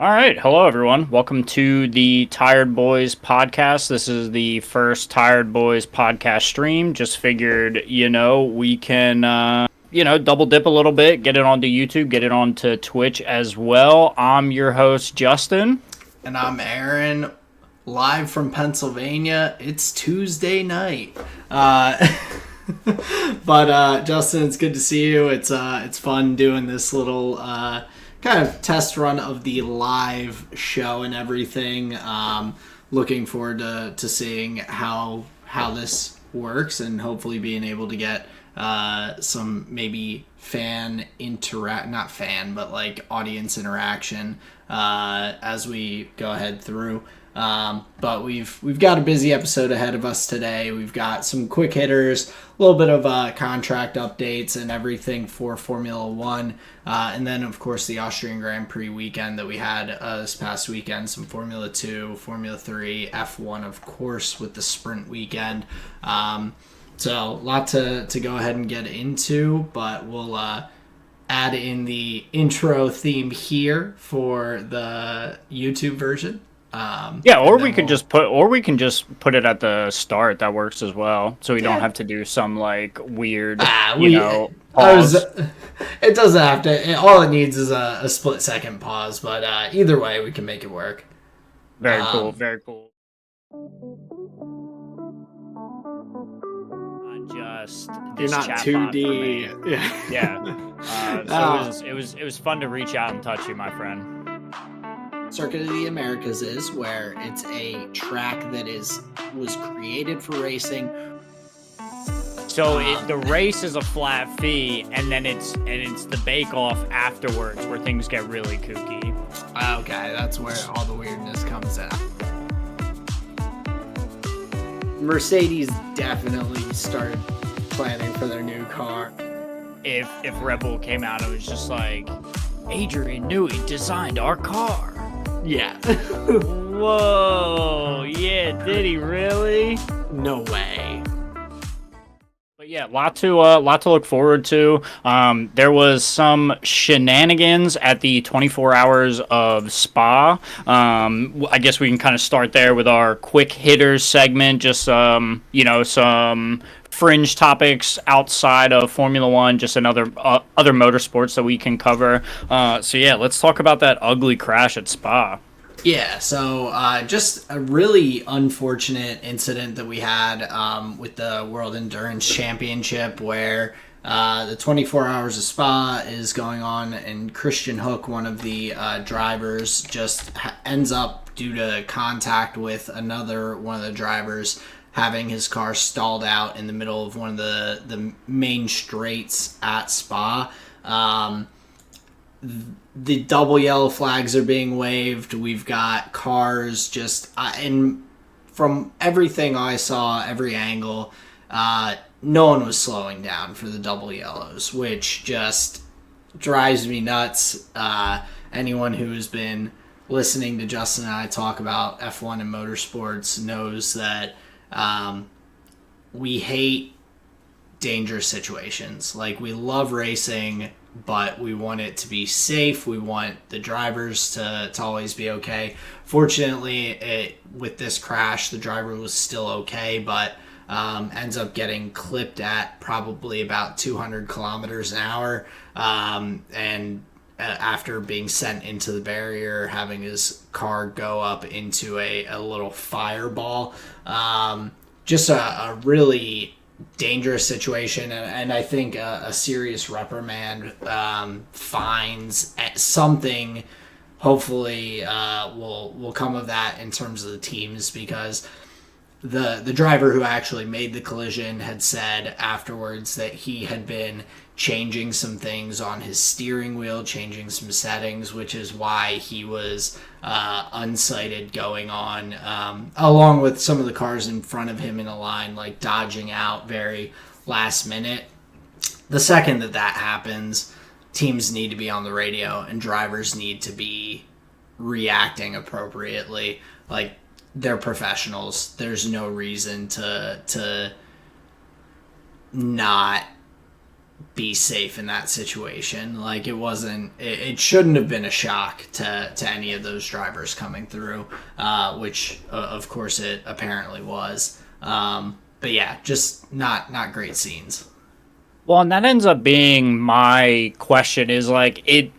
All right. Hello, everyone. Welcome to the Tired Boys podcast. This is the first Tired Boys podcast stream. Just figured, we can, double dip a little bit, get it onto YouTube, get it onto Twitch as well. I'm your host, Justin. And I'm Aaron, live from Pennsylvania. It's Tuesday night. But Justin, it's good to see you. It's fun doing this little kind of test run of the live show and everything. Looking forward to seeing how this works and hopefully being able to get some maybe not fan, but like audience interaction as we go ahead through. But we've got a busy episode ahead of us today. We've got some quick hitters, a little bit of contract updates and everything for Formula One, and then of course the Austrian Grand Prix weekend that we had this past weekend. Some Formula 2, Formula 3, F1 of course with the sprint weekend. So a lot to go ahead and get into, but we'll add in the intro theme here for the YouTube version. Or we can just put it at the start. That works as well, so we don't have to do some like weird, pause. It doesn't have to. All it needs is a split-second pause, but either way, we can make it work. Very cool. Very cool. You're not 2D. Yeah. So it was fun to reach out and touch you, my friend. Circuit of the Americas is where it's a track that was created for racing. So the race is a flat fee, and then it's the bake-off afterwards where things get really kooky. Okay, that's where all the weirdness comes in. Mercedes definitely started planning for their new car. If Red Bull came out and was just like, Adrian Newey designed our car. Yeah. Whoa. Yeah, did he really? No way. But yeah, lot to look forward to. There was some shenanigans at the 24 hours of Spa. I guess we can kind of start there with our quick hitters segment. Just some fringe topics outside of Formula One, just other motorsports that we can cover. So yeah, let's talk about that ugly crash at Spa. Yeah, so just a really unfortunate incident that we had with the World Endurance Championship where the 24 Hours of Spa is going on, and Christian Hook, one of the drivers, just ends up, due to contact with another one of the drivers, having his car stalled out in the middle of one of the main straights at Spa. The double yellow flags are being waved. We've got cars just... and from everything I saw, every angle, no one was slowing down for the double yellows, which just drives me nuts. Anyone who's been listening to Justin and I talk about F1 and motorsports knows that we hate dangerous situations. Like, we love racing, but we want it to be safe. We want the drivers to always be okay. Fortunately, with this crash, the driver was still okay, but ends up getting clipped at probably about 200 kilometers an hour. And after being sent into the barrier, having his car go up into a little fireball. Just a really dangerous situation, and I think a serious reprimand, fines, something hopefully will come of that in terms of the teams, because the driver who actually made the collision had said afterwards that he had been changing some things on his steering wheel, changing some settings, which is why he was unsighted going on, along with some of the cars in front of him in a line, like dodging out very last minute. The second that happens, teams need to be on the radio and drivers need to be reacting appropriately. Like, they're professionals. There's no reason to not be safe in that situation. Like it wasn't, it shouldn't have been a shock to any of those drivers coming through, which of course it apparently was. But yeah, just not great scenes. Well, and that ends up being my question is like it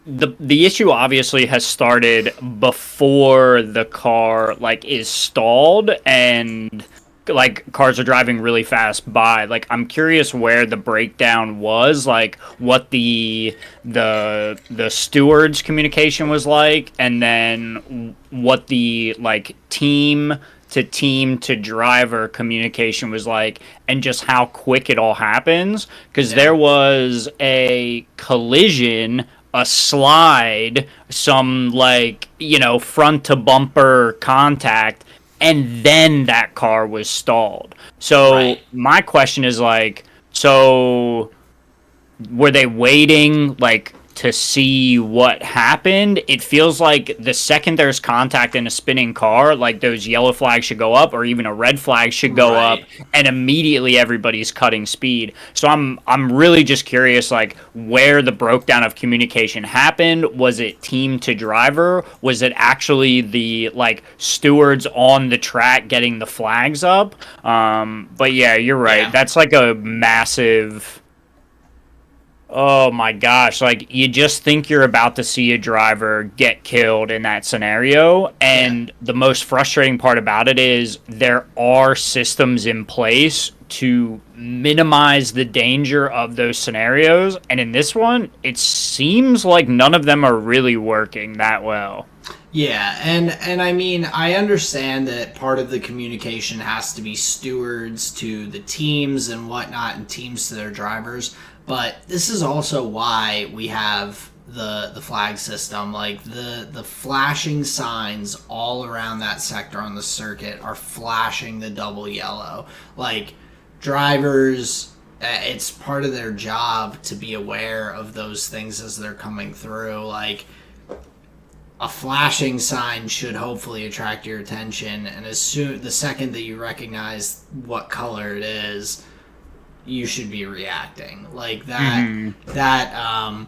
the issue obviously has started before the car like is stalled and like cars are driving really fast by. Like I'm curious where the breakdown was, like what the stewards communication was like, and then what the like team to driver communication was like, and just how quick it all happens, because Yeah. there was a collision, a slide, some like, front to bumper contact, and then that car was stalled. So Right. my question is like, so were they waiting like to see what happened? It feels like the second there's contact in a spinning car, like those yellow flags should go up or even a red flag should go up, Right. and immediately everybody's cutting speed. So I'm really just curious like where the breakdown of communication happened. Was it team to driver? Was it actually the like stewards on the track getting the flags up? But yeah, you're right. Yeah. That's like a massive. Oh my gosh, like you just think you're about to see a driver get killed in that scenario. Yeah. And the most frustrating part about it is there are systems in place to minimize the danger of those scenarios. And in this one, it seems like none of them are really working that well. Yeah, and I mean, I understand that part of the communication has to be stewards to the teams and whatnot, and teams to their drivers. But this is also why we have the flag system. Like the flashing signs all around that sector on the circuit are flashing the double yellow. Like drivers, it's part of their job to be aware of those things as they're coming through. Like a flashing sign should hopefully attract your attention, and the second that you recognize what color it is, you should be reacting like that. Hmm. That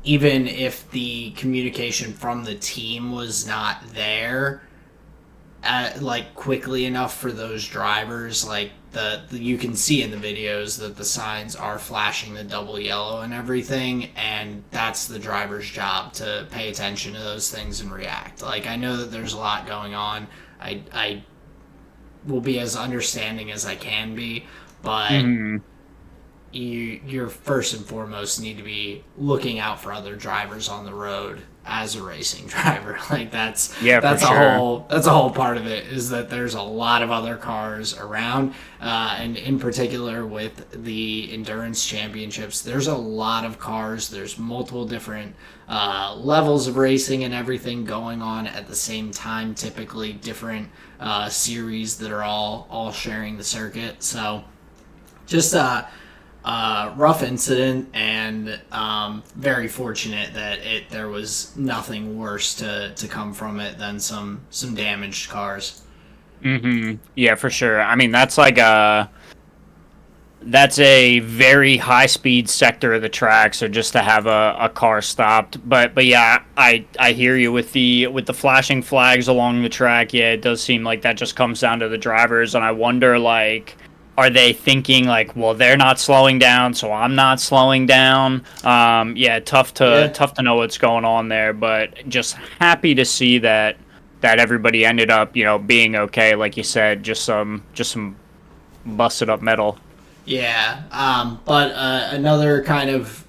even if the communication from the team was not there like quickly enough for those drivers, like the you can see in the videos that the signs are flashing the double yellow and everything, and that's the driver's job to pay attention to those things and react. Like I know that there's a lot going on. I will be as understanding as I can be, but Hmm. you're first and foremost need to be looking out for other drivers on the road as a racing driver. Like Yeah, for that's a sure. whole part of it, is that there's a lot of other cars around, and in particular with the endurance championships, there's a lot of cars. There's multiple different levels of racing and everything going on at the same time. Typically, different series that are all sharing the circuit. So just rough incident, and very fortunate that there was nothing worse to come from it than some damaged cars. Hmm. Yeah, for sure. I mean, that's a very high speed sector of the track, so just to have a car stopped. But yeah, I hear you with the flashing flags along the track. Yeah, it does seem like that just comes down to the drivers, and I wonder like, are they thinking like, well, they're not slowing down, so I'm not slowing down? Yeah, Yeah, tough to know what's going on there, but just happy to see that everybody ended up, being okay. Like you said, just some busted up metal. yeah. But another kind of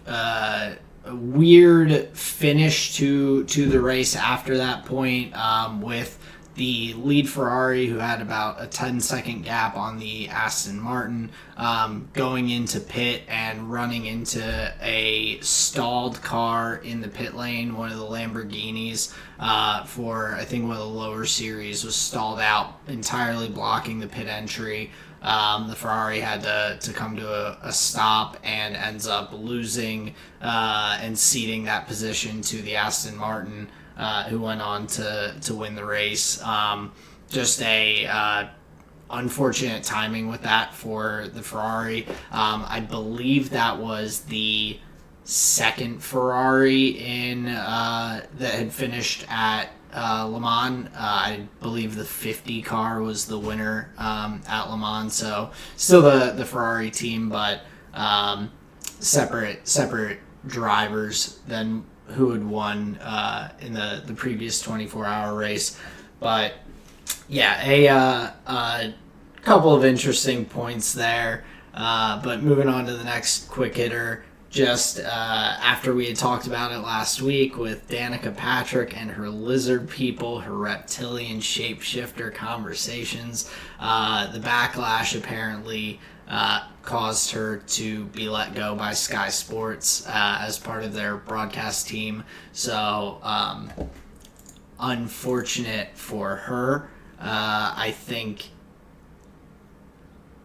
weird finish to the race after that point, with the lead Ferrari, who had about a 10-second gap on the Aston Martin, going into pit and running into a stalled car in the pit lane. One of the Lamborghinis, for I think one of the lower series, was stalled out, entirely blocking the pit entry. The Ferrari had to come to a stop, and ends up losing and ceding that position to the Aston Martin, who went on to win the race. Just a unfortunate timing with that for the Ferrari. I believe that was the second Ferrari in that had finished at Le Mans. I believe the 50 car was the winner at Le Mans. So still the Ferrari team, but separate drivers than who had won in the previous 24-hour race. But yeah, a couple of interesting points there. But moving on to the next quick hitter, just after we had talked about it last week with Danica Patrick and her lizard people, her reptilian shapeshifter conversations, the backlash apparently caused her to be let go by Sky Sports as part of their broadcast team. So unfortunate for her. I think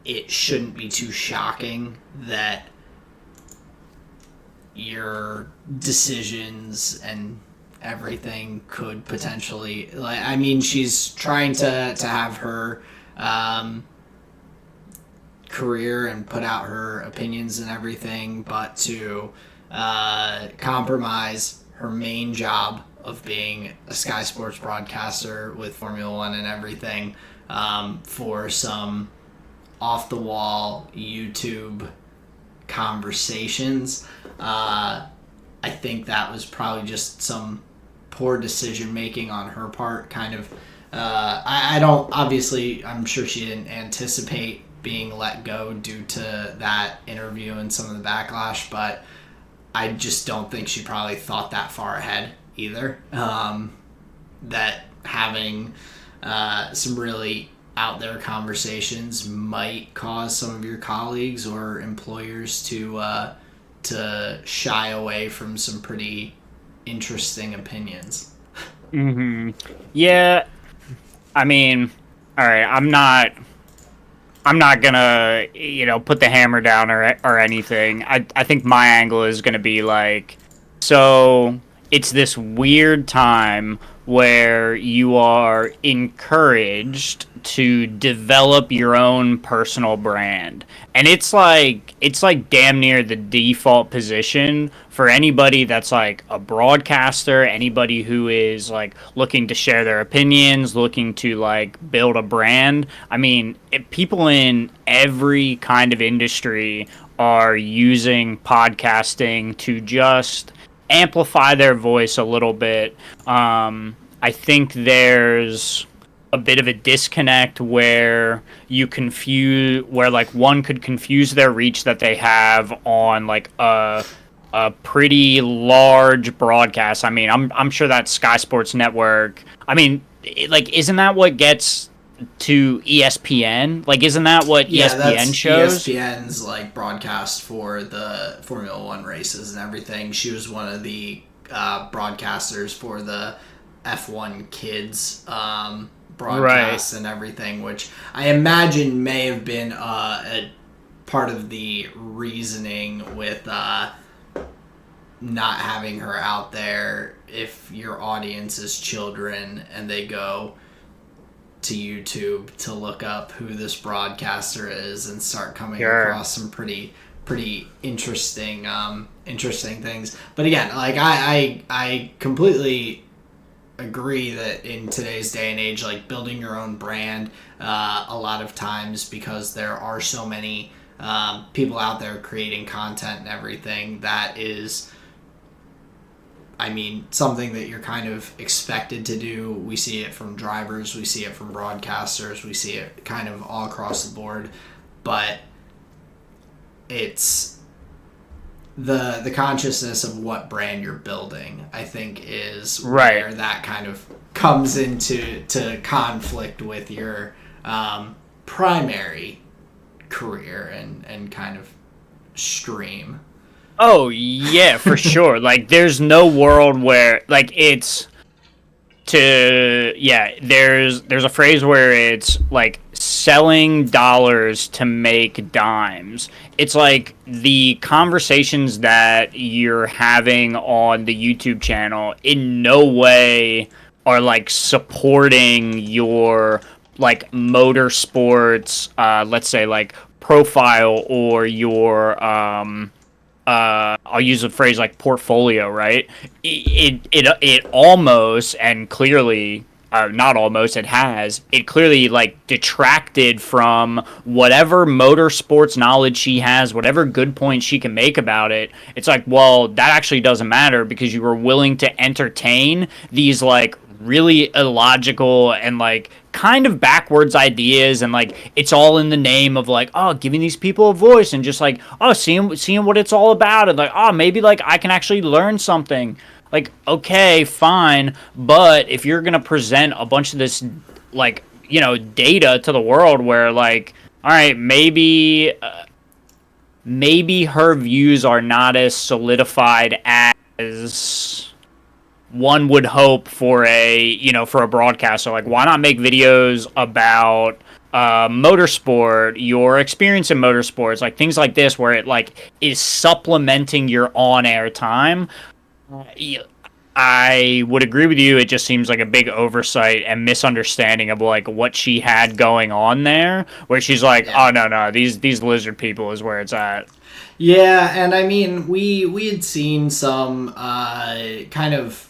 it shouldn't be too shocking that your decisions and everything could potentially, like, I mean, she's trying to have her career and put out her opinions and everything, but to compromise her main job of being a Sky Sports broadcaster with Formula One and everything for some off the wall YouTube conversations. I think that was probably just some poor decision making on her part. Kind of, I don't, obviously, I'm sure she didn't anticipate being let go due to that interview and some of the backlash, but I just don't think she probably thought that far ahead either. That having some really out there conversations might cause some of your colleagues or employers to shy away from some pretty interesting opinions. Mm-hmm. Yeah, I mean, all right, I'm not gonna, put the hammer down or anything. I think my angle is gonna be like, so it's this weird time where you are encouraged to develop your own personal brand. And it's like damn near the default position for anybody that's like a broadcaster, anybody who is like looking to share their opinions, looking to like build a brand. I mean, people in every kind of industry are using podcasting to just amplify their voice a little bit. I think there's a bit of a disconnect where like one could confuse their reach that they have on like a pretty large broadcast. I mean, I'm sure that Sky Sports Network. I mean, like, isn't that what gets to ESPN? Like, isn't that what ESPN shows? ESPN's like broadcast for the Formula One races and everything. She was one of the broadcasters for the F1 Kids broadcasts and everything, which I imagine may have been a part of the reasoning with not having her out there. If your audience is children and they go to YouTube to look up who this broadcaster is and start coming across some pretty interesting things. But again, like I completely agree that in today's day and age, like building your own brand, a lot of times, because there are so many people out there creating content and everything, that is, I mean, something that you're kind of expected to do. We see it from drivers, we see it from broadcasters, we see it kind of all across the board. But it's the consciousness of what brand you're building, I think, is where that kind of comes into conflict with your primary career and kind of stream. Oh, yeah, for sure. Like, there's no world where, like, there's a phrase where it's, like, selling dollars to make dimes. It's like the conversations that you're having on the YouTube channel in no way are, like, supporting your like motorsports, let's say like profile or your I'll use a phrase like portfolio, right? It almost and clearly, not almost, it clearly like detracted from whatever motorsports knowledge she has, whatever good points she can make about it. It's like, well, that actually doesn't matter because you were willing to entertain these like really illogical and like kind of backwards ideas, and like it's all in the name of like, oh, giving these people a voice and just like, oh, seeing what it's all about, and like, oh, maybe like I can actually learn something. Like, okay, fine, but if you're gonna present a bunch of this like, data to the world where like, all right, maybe her views are not as solidified as one would hope for a broadcaster. Like, why not make videos about motorsport, your experience in motorsports, like things like this, where it like is supplementing your on-air time. I would agree with you. It just seems like a big oversight and misunderstanding of like what she had going on there, where she's like, Yeah. "Oh no, these lizard people is where it's at." Yeah, and I mean, we had seen some kind of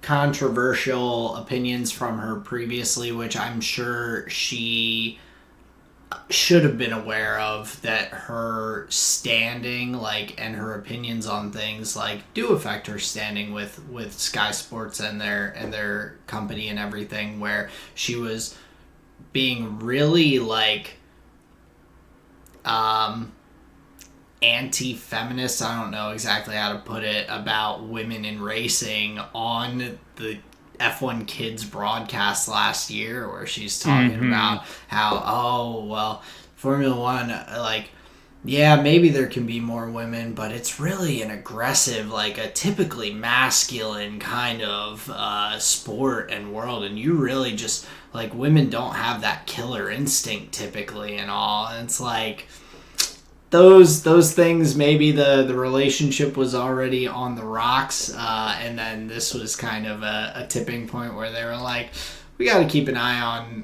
controversial opinions from her previously, which I'm sure she should have been aware of, that her standing like and her opinions on things like do affect her standing with Sky Sports and their company and everything, where she was being really like um anti-feminist, I don't know exactly how to put it, about women in racing on the F1 Kids broadcast last year, where she's talking Mm-hmm. about how, oh, well, Formula One, like, yeah, maybe there can be more women, but it's really an aggressive, like a typically masculine kind of sport and world, and you really just, like, women don't have that killer instinct typically and all. And it's like, those things, maybe the relationship was already on the rocks, and then this was kind of a tipping point where they were like, we got to keep an eye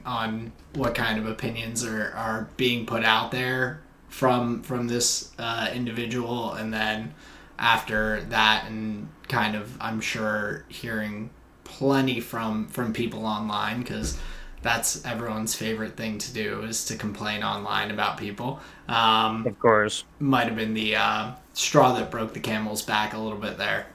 on what kind of opinions are being put out there from this individual. And then after that, and kind of, I'm sure, hearing plenty from people online, because that's everyone's favorite thing to do, is to complain online about people. Of course. Might have been the straw that broke the camel's back a little bit there.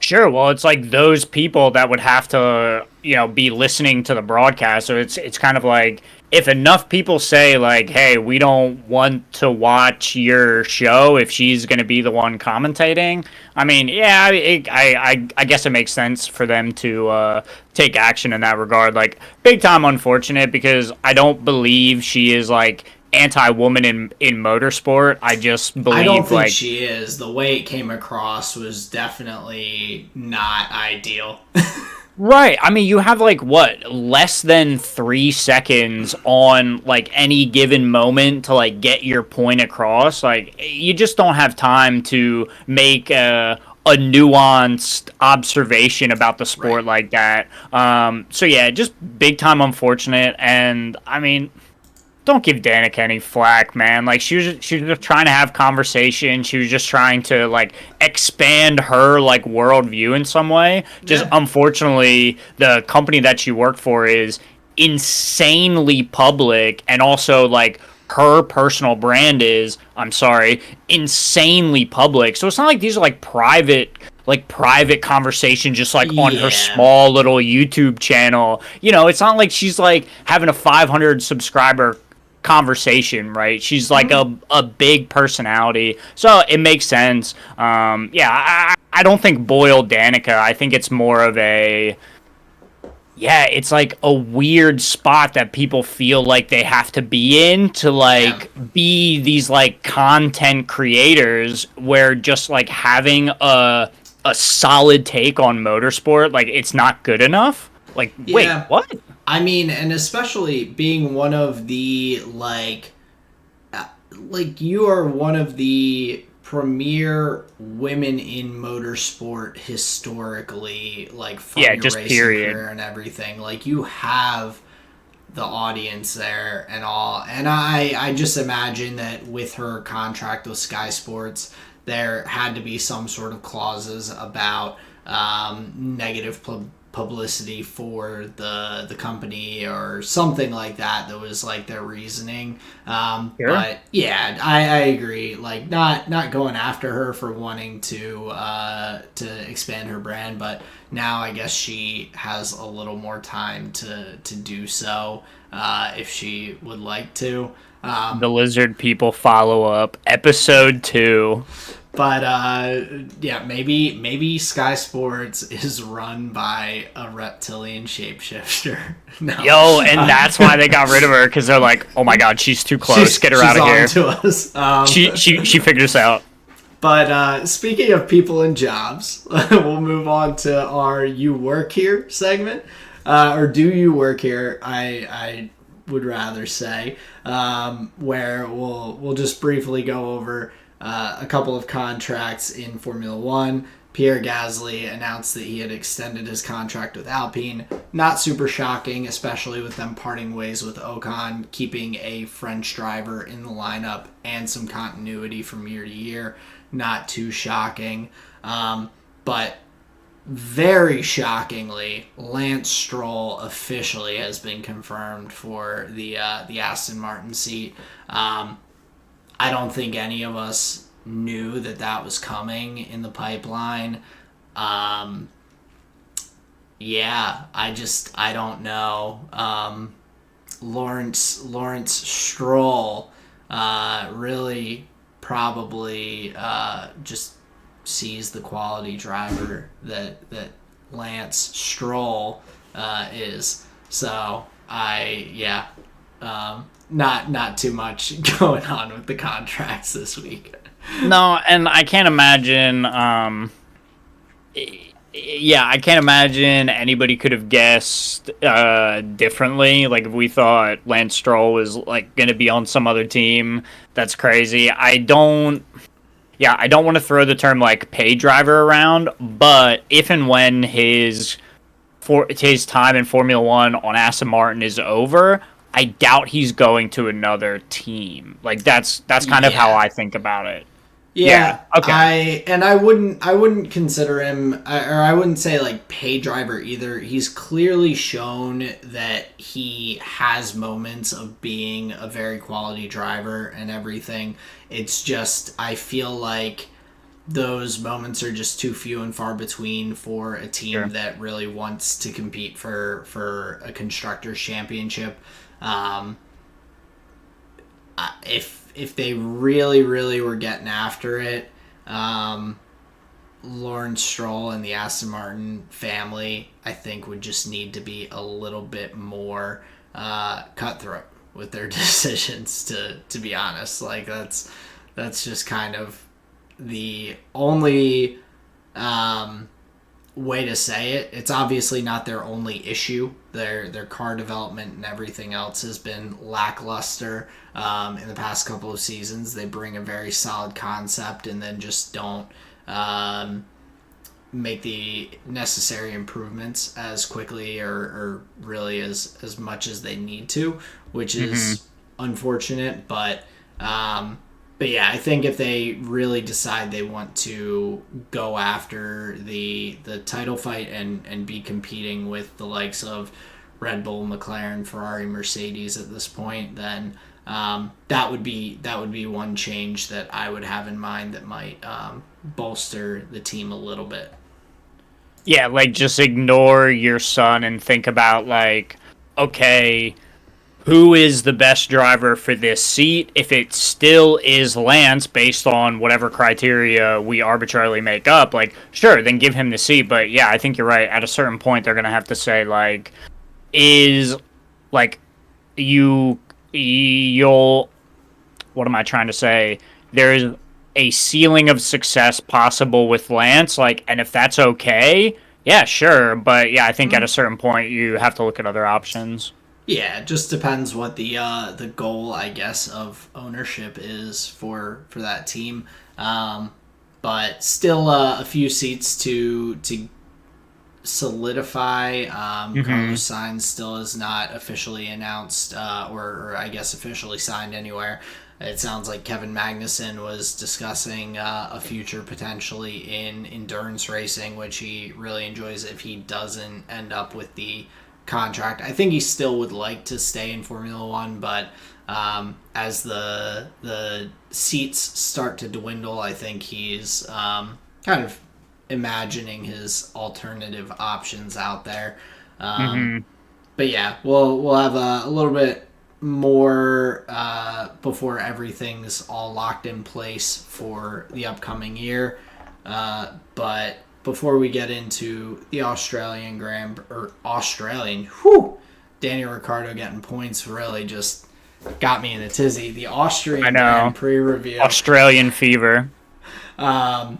Sure. Well, it's like those people that would have to, be listening to the broadcast. So it's kind of like if enough people say like, "Hey, we don't want to watch your show if she's going to be the one commentating." I mean, yeah, I guess it makes sense for them to take action in that regard. Like, big time unfortunate, because I don't believe she is like anti-woman in motorsport. I just I don't believe think like, she is. The way it came across was definitely not ideal. right. I mean, you have like what, less than 3 seconds on like any given moment to like get your point across. Like, you just don't have time to make a nuanced observation about the Right. sport like that. So yeah, just big time unfortunate. And I mean, don't give Danica any flack, man. Like, she was just trying to have conversation. She was just trying to like expand her like worldview in some way. Just Yeah. unfortunately, the company that she worked for is insanely public, and also like her personal brand is, I'm sorry, insanely public. So it's not like these are like private conversation just like on her Yeah. small little YouTube channel. It's not like she's like having a 500 subscriber conversation, right? She's like a big personality, so it makes sense. Yeah, I don't think Boyle Danica. I think it's more of a, yeah, it's like a weird spot that people feel like they have to be in to Yeah. like be these like content creators, where just like having a solid take on motorsport, like, it's not good enough. Like, wait, Yeah. what? I mean, and especially being one of the like you are one of the premier women in motorsport historically, like Yeah, from your just racing period. career and everything. Like, you have the audience there and all. And I just imagine that with her contract with Sky Sports, there had to be some sort of clauses about negative publicity for the company or something like that. That was like their reasoning. Sure. But yeah, I agree. Like not going after her for wanting to expand her brand, but now I guess she has a little more time to do so if she would like to. The lizard people follow up. Episode 2. But yeah, maybe Sky Sports is run by a reptilian shapeshifter. No. Yo, and that's why they got rid of her, because they're like, oh my god, she's too close. Get her out of here. To us. She figured us out. But speaking of people and jobs, we'll move on to our "You Work Here" segment, or "Do You Work Here?" I would rather say, where we'll just briefly go over a couple of contracts in Formula One. Pierre Gasly announced that he had extended his contract with Alpine. Not super shocking, especially with them parting ways with Ocon, keeping a French driver in the lineup and some continuity from year to year. Not too shocking. But very shockingly, Lance Stroll officially has been confirmed for the Aston Martin seat. I don't think any of us knew that was coming in the pipeline. Yeah, I don't know. Lawrence Stroll really probably just sees the quality driver that Lance Stroll is. So not too much going on with the contracts this week. No, and I can't imagine. I can't imagine anybody could have guessed differently. Like if we thought Lance Stroll was like going to be on some other team, that's crazy. I don't want to throw the term like pay driver around, but if and when his time in Formula One on Aston Martin is over, I doubt he's going to another team. Like that's kind of how I think about it. Yeah. Okay. I wouldn't consider him, or I wouldn't say like pay driver either. He's clearly shown that he has moments of being a very quality driver and everything. It's just, I feel like those moments are just too few and far between for a team that really wants to compete for a constructors championship. If they really, really were getting after it, Lawrence Stroll and the Aston Martin family, I think, would just need to be a little bit more cutthroat with their decisions. To be honest, like that's just kind of the only way to say it. It's obviously not their only issue. Their car development and everything else has been lackluster in the past couple of seasons. They bring a very solid concept and then just don't make the necessary improvements as quickly or really as much as they need to, which is unfortunate. But yeah, I think if they really decide they want to go after the title fight and be competing with the likes of Red Bull, McLaren, Ferrari, Mercedes at this point, then that would be one change that I would have in mind that might bolster the team a little bit. Yeah, like just ignore your son and think about like, okay, who is the best driver for this seat? If it still is Lance, based on whatever criteria we arbitrarily make up, like, sure, then give him the seat. But yeah, I think you're right. At a certain point, they're going to have to say, like, you'll, what am I trying to say? There's a ceiling of success possible with Lance, like, and if that's okay, yeah, sure. But yeah, I think at a certain point, you have to look at other options. Yeah, it just depends what the goal, I guess, of ownership is for that team. But still a few seats to solidify. Mm-hmm. Carlos Sainz still is not officially announced, or I guess officially signed anywhere. It sounds like Kevin Magnussen was discussing a future potentially in endurance racing, which he really enjoys if he doesn't end up with the contract. I think he still would like to stay in Formula One, but as the seats start to dwindle, I think he's kind of imagining his alternative options out there. Um, Mm-hmm. but yeah, we'll have a little bit more before everything's all locked in place for the upcoming year. But before we get into the Australian, Daniel Ricciardo getting points really just got me in a tizzy. The I Austrian Grand know. Prix review. Australian fever. Um,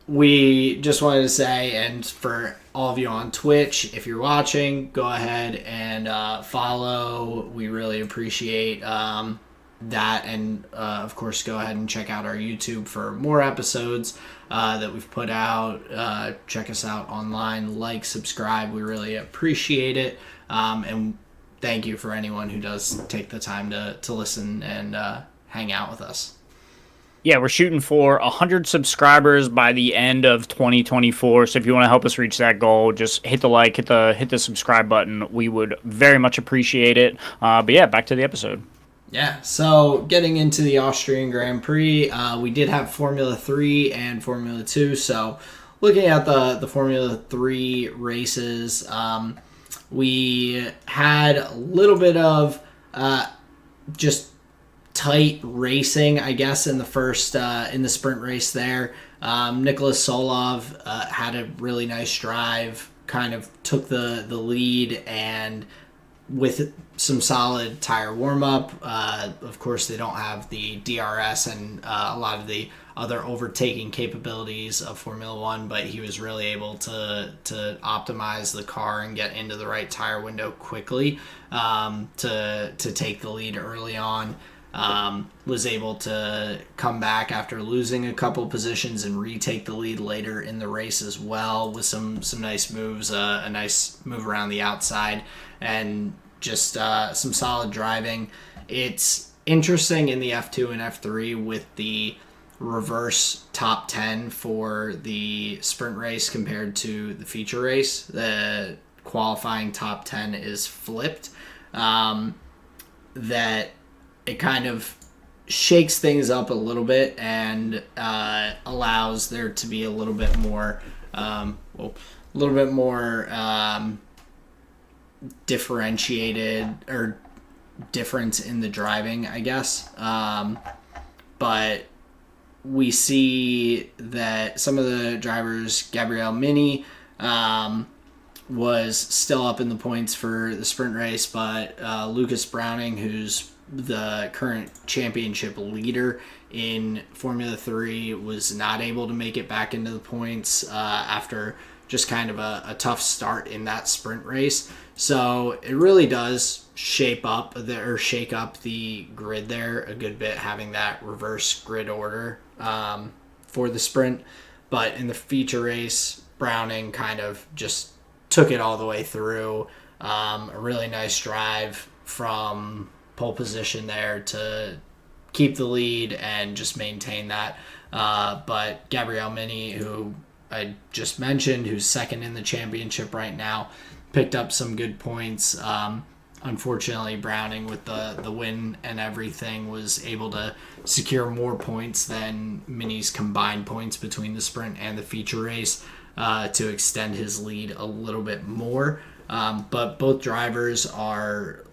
we just wanted to say, and for all of you on Twitch, if you're watching, go ahead and follow. We really appreciate that. And of course, go ahead and check out our YouTube for more episodes that we've put out. Check us out online, like, subscribe. We really appreciate it. And thank you for anyone who does take the time to listen and hang out with us. Yeah, we're shooting for 100 subscribers by the end of 2024. So if you want to help us reach that goal, just hit the like, hit the subscribe button. We would very much appreciate it. But yeah, back to the episode. Yeah, so getting into the Austrian Grand Prix, we did have Formula 3 and Formula 2. So looking at the Formula 3 races, we had a little bit of just tight racing, I guess, in the first in the sprint race there. Nicholas Solov had a really nice drive, kind of took the lead, and with some solid tire warm up. Of course, they don't have the DRS and a lot of the other overtaking capabilities of Formula One, but he was really able to optimize the car and get into the right tire window quickly to take the lead early on. Was able to come back after losing a couple positions and retake the lead later in the race as well with some nice moves, a nice move around the outside, and just some solid driving. It's interesting in the F2 and F3 with the reverse top 10 for the sprint race compared to the feature race. The qualifying top 10 is flipped. That it kind of shakes things up a little bit and allows there to be a little bit more, differentiated or difference in the driving, I guess. But we see that some of the drivers, Gabriel Mini, was still up in the points for the sprint race, but Lucas Browning, who's the current championship leader in Formula 3, was not able to make it back into the points after just kind of a tough start in that sprint race. So it really does shake up the grid there a good bit, having that reverse grid order for the sprint. But in the feature race, Browning kind of just took it all the way through. A really nice drive from pole position there to keep the lead and just maintain that. But Gabriel Mini, who I just mentioned, who's second in the championship right now, picked up some good points. Unfortunately, Browning, with the win and everything, was able to secure more points than Mini's combined points between the sprint and the feature race to extend his lead a little bit more. But both drivers are,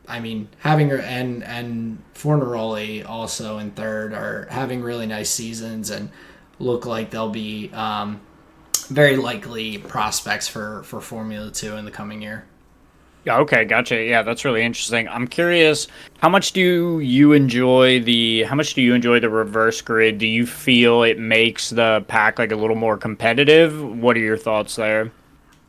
having and Fornaroli also in third are having really nice seasons and look like they'll be very likely prospects for Formula 2 in the coming year. Yeah, okay, gotcha. Yeah, that's really interesting. I'm curious, how much do you enjoy the reverse grid? Do you feel it makes the pack like a little more competitive? What are your thoughts there?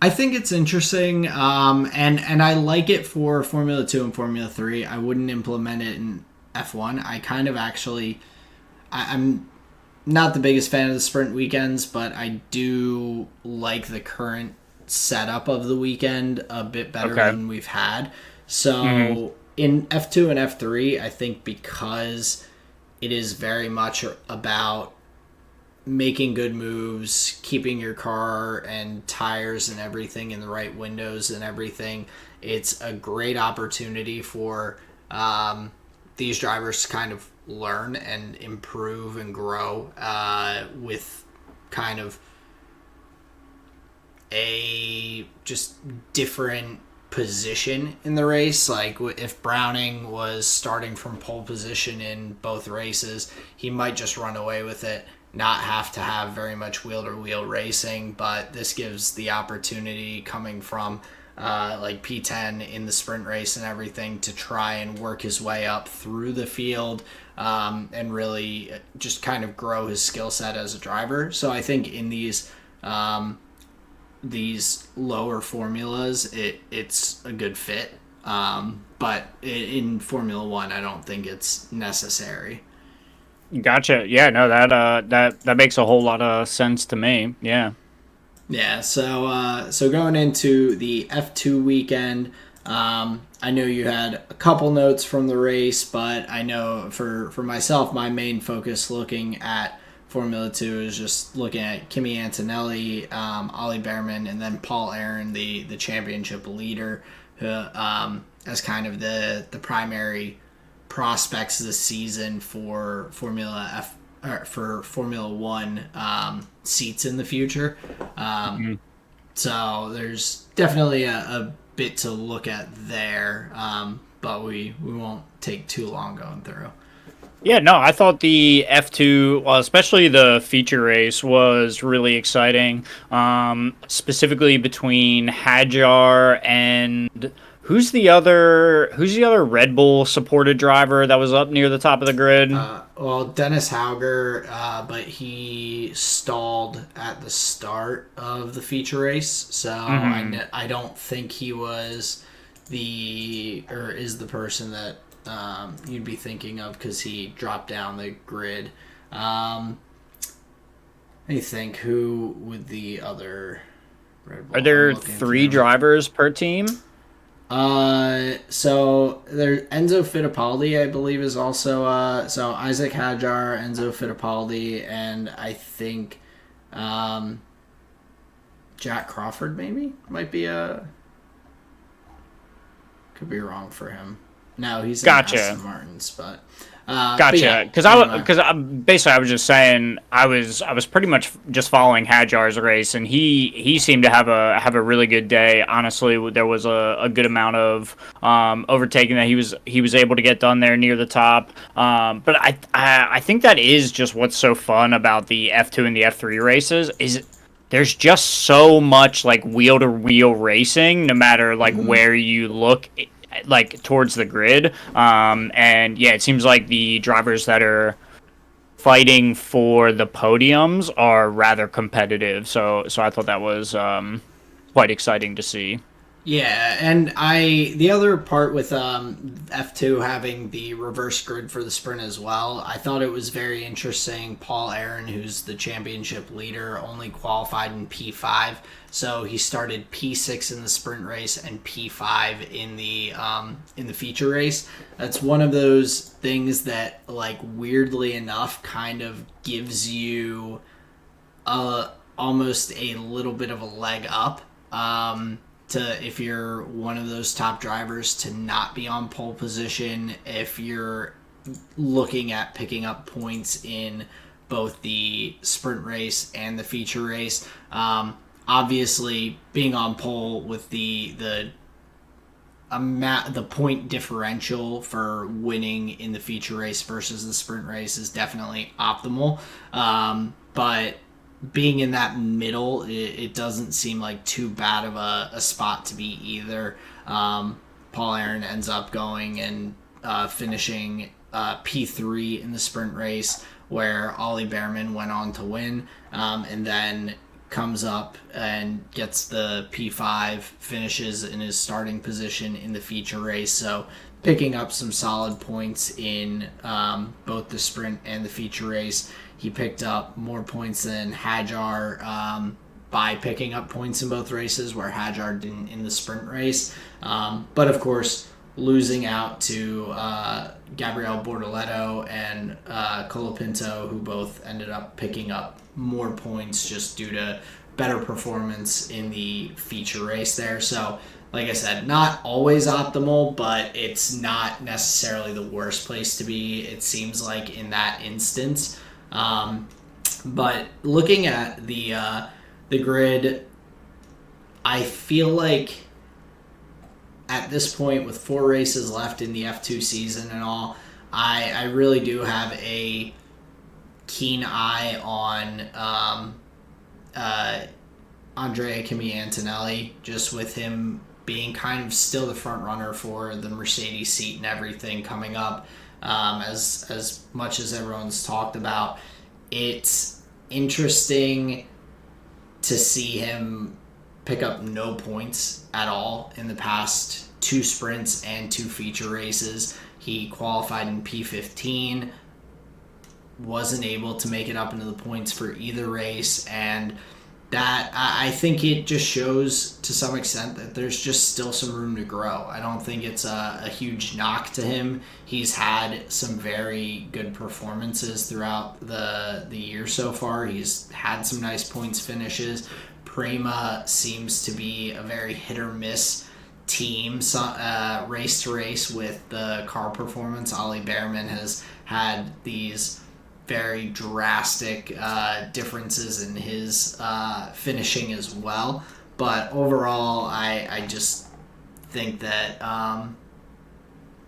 I think it's interesting, and I like it for Formula 2 and Formula 3. I wouldn't implement it in F1. I kind of actually, I'm not the biggest fan of the sprint weekends, but I do like the current setup of the weekend a bit better Okay. than we've had. Hmm. So in F2 and F3, I think because it is very much about making good moves, keeping your car and tires and everything in the right windows and everything, it's a great opportunity for these drivers to kind of learn and improve and grow with kind of a just different position in the race. Like if Browning was starting from pole position in both races, he might just run away with it, not have to have very much wheel to wheel racing. But this gives the opportunity coming from like P10 in the sprint race and everything to try and work his way up through the field and really just kind of grow his skill set as a driver. So I think in these lower formulas, it's a good fit. But in Formula One, I don't think it's necessary. Gotcha. Yeah, no, that makes a whole lot of sense to me. Yeah. Yeah. So going into the F2 weekend, I know you had a couple notes from the race, but I know for myself, my main focus looking at Formula 2 is just looking at Kimi Antonelli, Ollie Behrman, and then Paul Aaron, the championship leader, who, as kind of the primary prospects this season for Formula F or for Formula One seats in the future. Um, Mhm. so there's definitely a bit to look at there, but we won't take too long going through. Yeah, no, I thought the F2, well, especially the feature race, was really exciting. Specifically between Hadjar and who's the other Red Bull supported driver that was up near the top of the grid? Well, Dennis Hauger, but he stalled at the start of the feature race, so Hmm. I don't think he was or is the person that you'd be thinking of because he dropped down the grid. Let me think who would the other Red Are Bull? I'm there looking through three them. drivers per team? So there Enzo Fittipaldi, I believe, is also so Isaac Hadjar, Enzo Fittipaldi, and I think um, Jack Crawford maybe might be a could be wrong for him. No, he's in Gotcha. Aston Martins, but yeah. Gotcha. Anyway, Basically I was just saying I was pretty much just following Hadjar's race, and he seemed to have a really good day. Honestly, there was a good amount of overtaking that he was able to get done there near the top. But I think that is just what's so fun about the F2 and the F3 races is there's just so much like wheel to wheel racing, no matter like mm-hmm. where you look, like towards the grid. And yeah, it seems like the drivers that are fighting for the podiums are rather competitive. So I thought that was quite exciting to see. Yeah, and the other part with F2 having the reverse grid for the sprint as well, I thought it was very interesting. Paul Aaron, who's the championship leader, only qualified in P5, so he started P6 in the sprint race and P5 in the feature race. That's one of those things that, like, weirdly enough, kind of gives you almost a little bit of a leg up. To if you're one of those top drivers to not be on pole position, if you're looking at picking up points in both the sprint race and the feature race. Obviously, being on pole with the point differential for winning in the feature race versus the sprint race is definitely optimal. But being in that middle, it doesn't seem like too bad of a spot to be either. Paul Aaron ends up going and finishing P3 in the sprint race, where Ollie Behrman went on to win, and then comes up and gets the P5, finishes in his starting position in the feature race. So picking up some solid points in both the sprint and the feature race. He picked up more points than Hadjar by picking up points in both races, where Hadjar didn't in the sprint race. But of course, losing out to Gabriel Bortoleto and Colapinto, who both ended up picking up more points just due to better performance in the feature race there. So, like I said, not always optimal, but it's not necessarily the worst place to be, it seems like, in that instance. But looking at the grid, I feel like at this point, with 4 races left in the F2 season and all, I really do have a keen eye on Andrea Kimi Antonelli, just with him being kind of still the front runner for the Mercedes seat and everything coming up. As much as everyone's talked about, it's interesting to see him pick up no points at all in the past 2 sprints and 2 feature races. He qualified in P15, wasn't able to make it up into the points for either race, and that, I think it just shows to some extent that there's just still some room to grow. I don't think it's a huge knock to him. He's had some very good performances throughout the year so far. He's had some nice points finishes. Prima seems to be a very hit or miss team, race to race with the car performance. Ollie Behrman has had these very drastic differences in his finishing as well. But overall, I just think that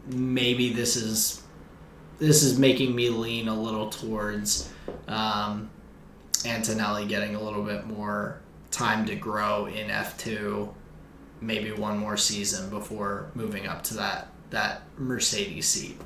maybe this is making me lean a little towards Antonelli getting a little bit more time to grow in F2, maybe one more season before moving up to that Mercedes seat.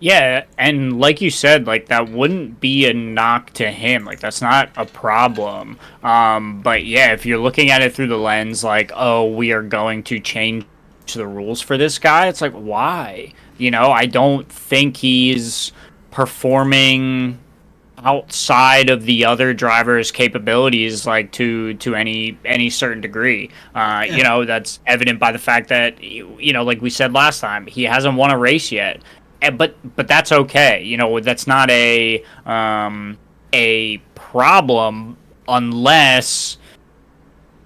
Yeah, and like you said, like, that wouldn't be a knock to him. Like, that's not a problem. But yeah, if you're looking at it through the lens, like, oh, we are going to change the rules for this guy, it's like, why? You know, I don't think he's performing outside of the other driver's capabilities, like, to any certain degree. You know, that's evident by the fact that, you know, like we said last time, he hasn't won a race yet. But that's okay. You know, that's not a problem unless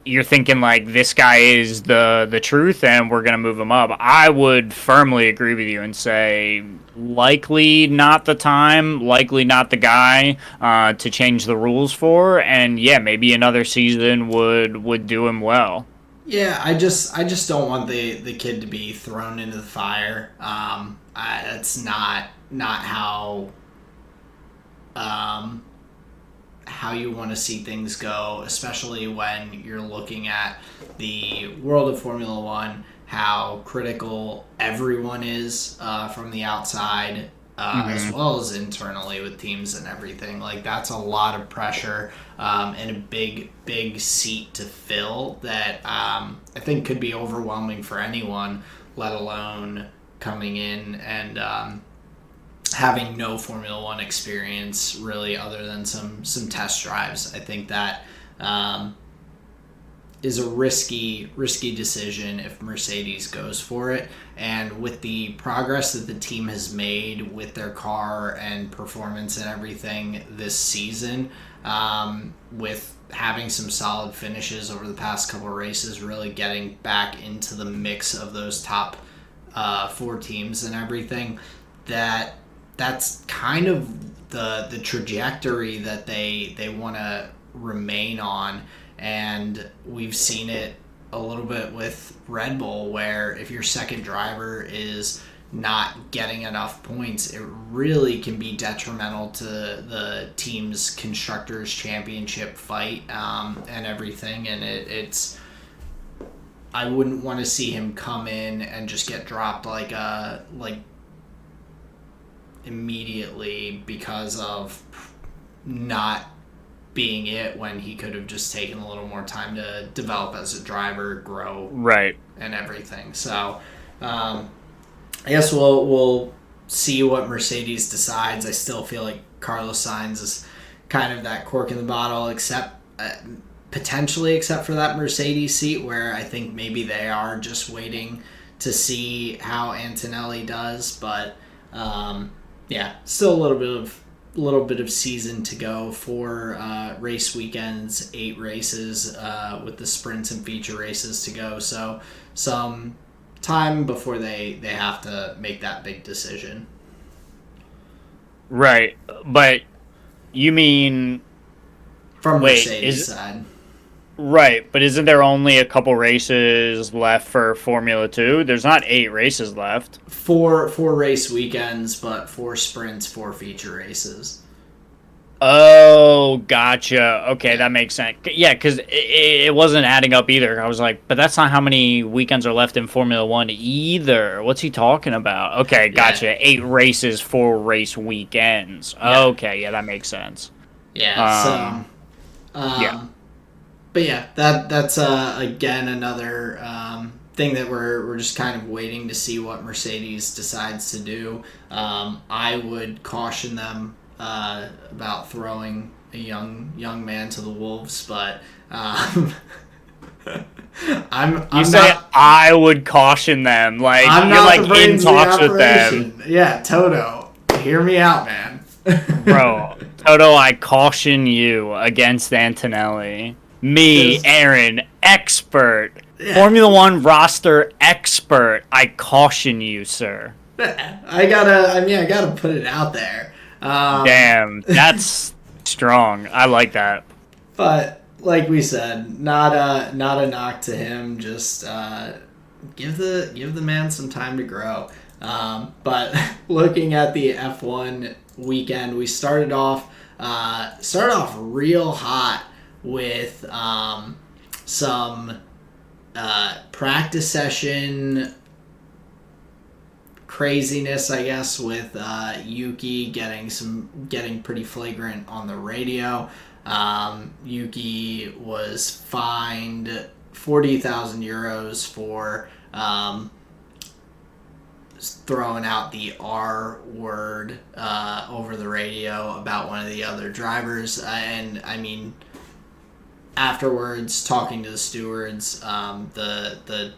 you're thinking like this guy is the truth and we're gonna move him up. I would firmly agree with you and say likely not the time, likely not the guy to change the rules for. And yeah, maybe another season would do him well. Yeah, I just don't want the kid to be thrown into the fire. That's not how you want to see things go, especially when you're looking at the world of Formula One, how critical everyone is from the outside, as well as internally with teams and everything. Like, that's a lot of pressure and a big seat to fill that I think could be overwhelming for anyone, let alone coming in and having no Formula One experience really, other than some test drives. I think that is a risky decision if Mercedes goes for it. And with the progress that the team has made with their car and performance and everything this season, with having some solid finishes over the past couple of races, really getting back into the mix of those top 4 teams and everything, that's kind of the trajectory that they want to remain on. And we've seen it a little bit with Red Bull, where if your second driver is not getting enough points, it really can be detrimental to the team's Constructors' Championship fight and everything. And it's I wouldn't want to see him come in and just get dropped like immediately because of not being it, when he could have just taken a little more time to develop as a driver, grow, right, and everything. So I guess we'll see what Mercedes decides. I still feel like Carlos Sainz is kind of that cork in the bottle, except potentially, except for that Mercedes seat, where I think maybe they are just waiting to see how Antonelli does. But yeah, still a little bit of season to go for race weekends, 8 races with the sprints and feature races to go. So some time before they have to make that big decision. Right, but you mean From wait, Mercedes side. right, but isn't there only a couple races left for Formula 2? There's not 8 races left. Four race weekends, but 4 sprints, 4 feature races. Oh, gotcha. Okay, that makes sense. Yeah, because it wasn't adding up either. I was like, but that's not how many weekends are left in Formula One either. What's he talking about? Okay, gotcha. Yeah. 8 races, 4 race weekends. Yeah. Okay, yeah, that makes sense. Yeah. Yeah. But yeah, that's again another thing that we're just kind of waiting to see what Mercedes decides to do. I would caution them about throwing a young man to the wolves, but I'm say not. I would caution them. Like I'm you're not like the brains in of the talks with them, operation. Yeah, Toto, hear me out, man. bro. Toto, I caution you against Antonelli. Me, There's- Aaron, expert, Yeah. Formula One roster expert. I caution you, sir. I gotta put it out there. Damn, that's strong. I like that. But like we said, not a knock to him. Just give the man some time to grow. But looking at the F1 weekend, we started off real hot with some practice session craziness, I guess, with Yuki getting pretty flagrant on the radio. Yuki was fined 40,000 euros for throwing out the R word over the radio about one of the other drivers. And I mean, afterwards, talking to the stewards, the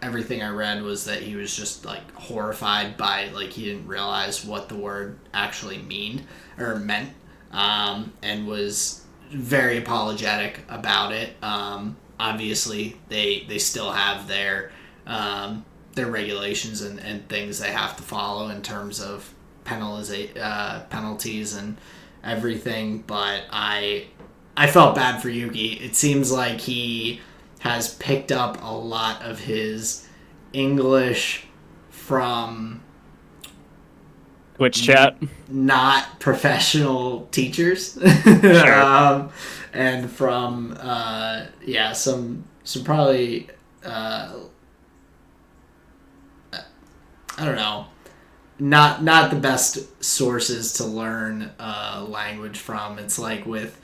everything I read was that he was just like horrified by, like, he didn't realize what the word actually meant, and was very apologetic about it. Obviously, they still have their regulations and things they have to follow in terms of penalties and everything. But I felt bad for Yuki. It seems like he has picked up a lot of his English from Twitch chat. not professional teachers. Sure. And from some probably I don't know, not the best sources to learn language from. It's like with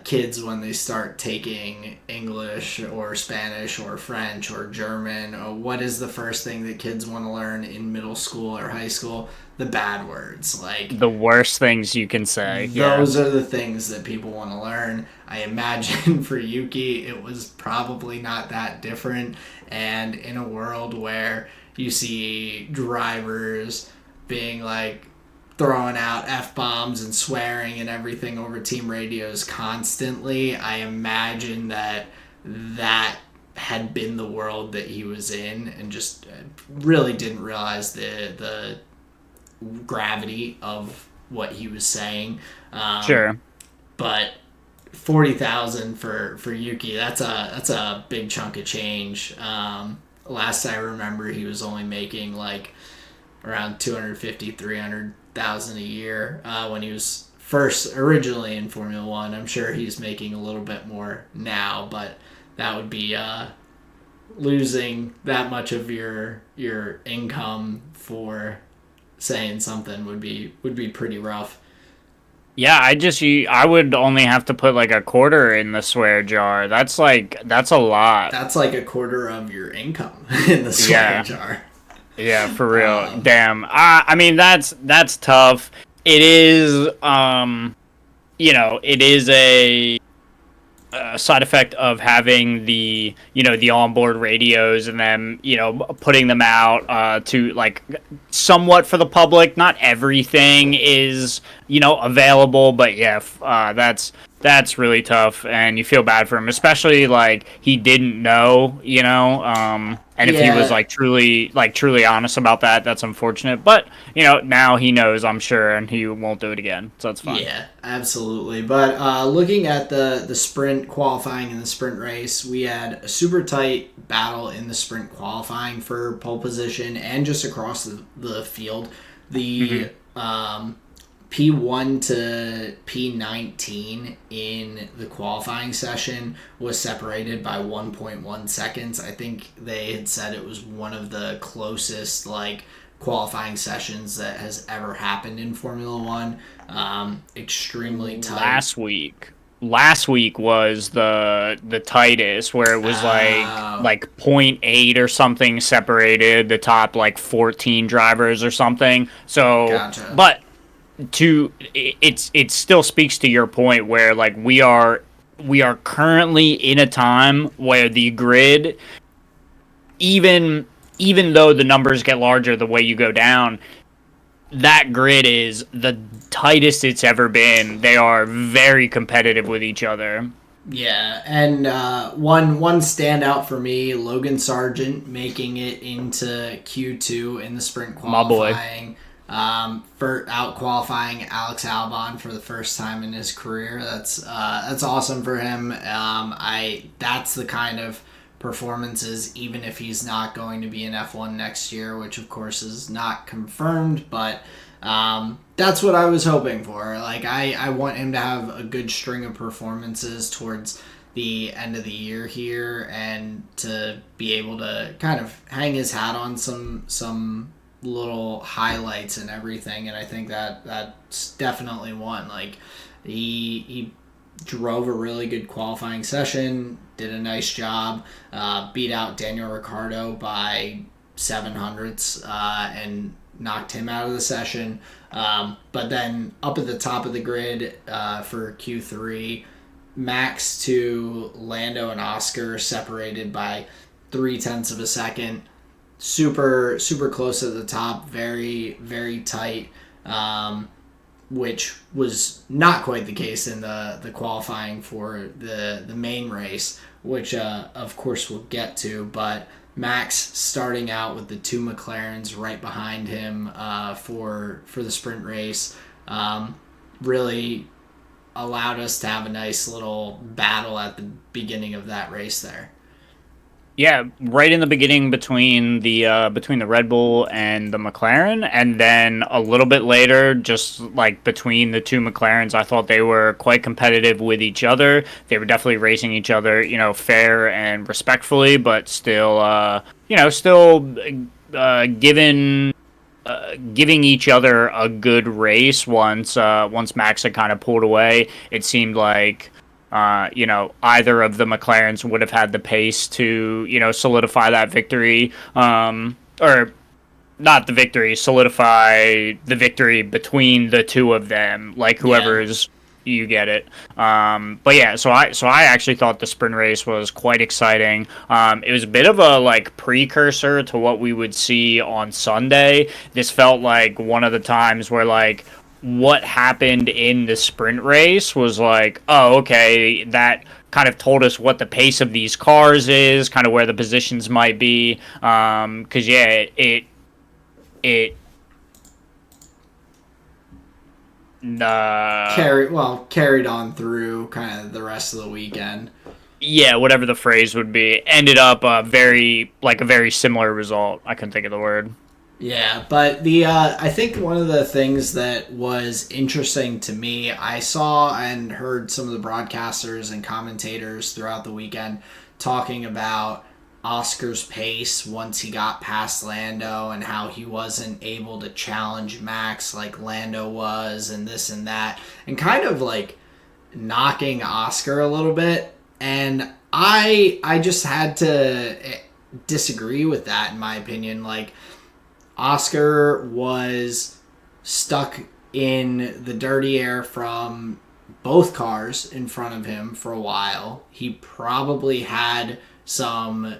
kids when they start taking English or Spanish or French or German, or what is the first thing that kids want to learn in middle school or high school? The bad words. Like, The worst things you can say. those are the things that people want to learn. I imagine for Yuki it was probably not that different. And in a world where you see drivers being like throwing out F-bombs and swearing and everything over team radios constantly, I imagine that had been the world that he was in, and just really didn't realize the gravity of what he was saying. Sure. But 40,000 for Yuki, that's a big chunk of change. Last I remember, he was only making like around 250, 300,000 a year when he was originally in Formula One. I'm sure he's making a little bit more now, but that would be losing that much of your income for saying something would be pretty rough. Yeah, I would only have to put like a quarter in the swear jar. That's a lot. That's like a quarter of your income in the swear jar. Yeah, for real. Damn. I mean, that's tough. It is, it is side effect of having the onboard radios and then putting them out to like somewhat for the public. Not everything is available, but yeah, that's really tough, and you feel bad for him, especially like he didn't know, and if he was Yeah, like truly honest about that, that's unfortunate. But now he knows, I'm sure, and he won't do it again, so that's fine. yeah, absolutely. But looking at the sprint qualifying and the sprint race, we had a super tight battle in the sprint qualifying for pole position and just across the field. The Hmm. P1 to P19 in the qualifying session was separated by 1.1 seconds. I think they had said it was one of the closest like qualifying sessions that has ever happened in Formula One. Extremely tight. Last week was the tightest, where it was Uh, like point 0.8 or something separated the top like 14 drivers or something. So, gotcha. but it still speaks to your point where like we are currently in a time where the grid, even though the numbers get larger the way you go down, that grid is the tightest it's ever been. They are very competitive with each other. Yeah, and one standout for me, Logan Sargent making it into Q2 in the sprint My boy. qualifying, for out qualifying Alex Albon for the first time in his career. That's awesome for him. I that's the kind of performances, even if he's not going to be in F1 next year, which of course is not confirmed, but that's what I was hoping for. Like I want him to have a good string of performances towards the end of the year here, and to be able to kind of hang his hat on some little highlights and everything. And I think that's definitely one. Like he drove a really good qualifying session, did a nice job, beat out Daniel Ricciardo by 700ths, and knocked him out of the session. But then up at the top of the grid for Q3, Max to Lando and Oscar separated by 3/10 of a second. Super, super close at the top, very, very tight. Which was not quite the case in the qualifying for the main race, which of course we'll get to. But Max starting out with the two McLarens right behind him for the sprint race, really allowed us to have a nice little battle at the beginning of that race there. Yeah, right in the beginning between the Red Bull and the McLaren, and then a little bit later, just like between the two McLarens, I thought they were quite competitive with each other. They were definitely racing each other, fair and respectfully, but still giving each other a good race. Once Max had kind of pulled away, it seemed like either of the McLarens would have had the pace to, solidify that victory, or not the victory, solidify the victory between the two of them, like Yeah. whoever's, you get it. But yeah, so I actually thought the sprint race was quite exciting. It was a bit of a like precursor to what we would see on Sunday. This felt like one of the times where like what happened in the sprint race was like, oh, okay, that kind of told us what the pace of these cars is, kind of where the positions might be. Because yeah, it uh, Carried on through kind of the rest of the weekend. yeah, whatever the phrase would be, ended up a very similar result. I couldn't think of the word. Yeah, but the I think one of the things that was interesting to me, I saw and heard some of the broadcasters and commentators throughout the weekend talking about Oscar's pace once he got past Lando, and how he wasn't able to challenge Max like Lando was, and this and that, and kind of like knocking Oscar a little bit. And I just had to disagree with that, in my opinion. Like, Oscar was stuck in the dirty air from both cars in front of him for a while. He probably had some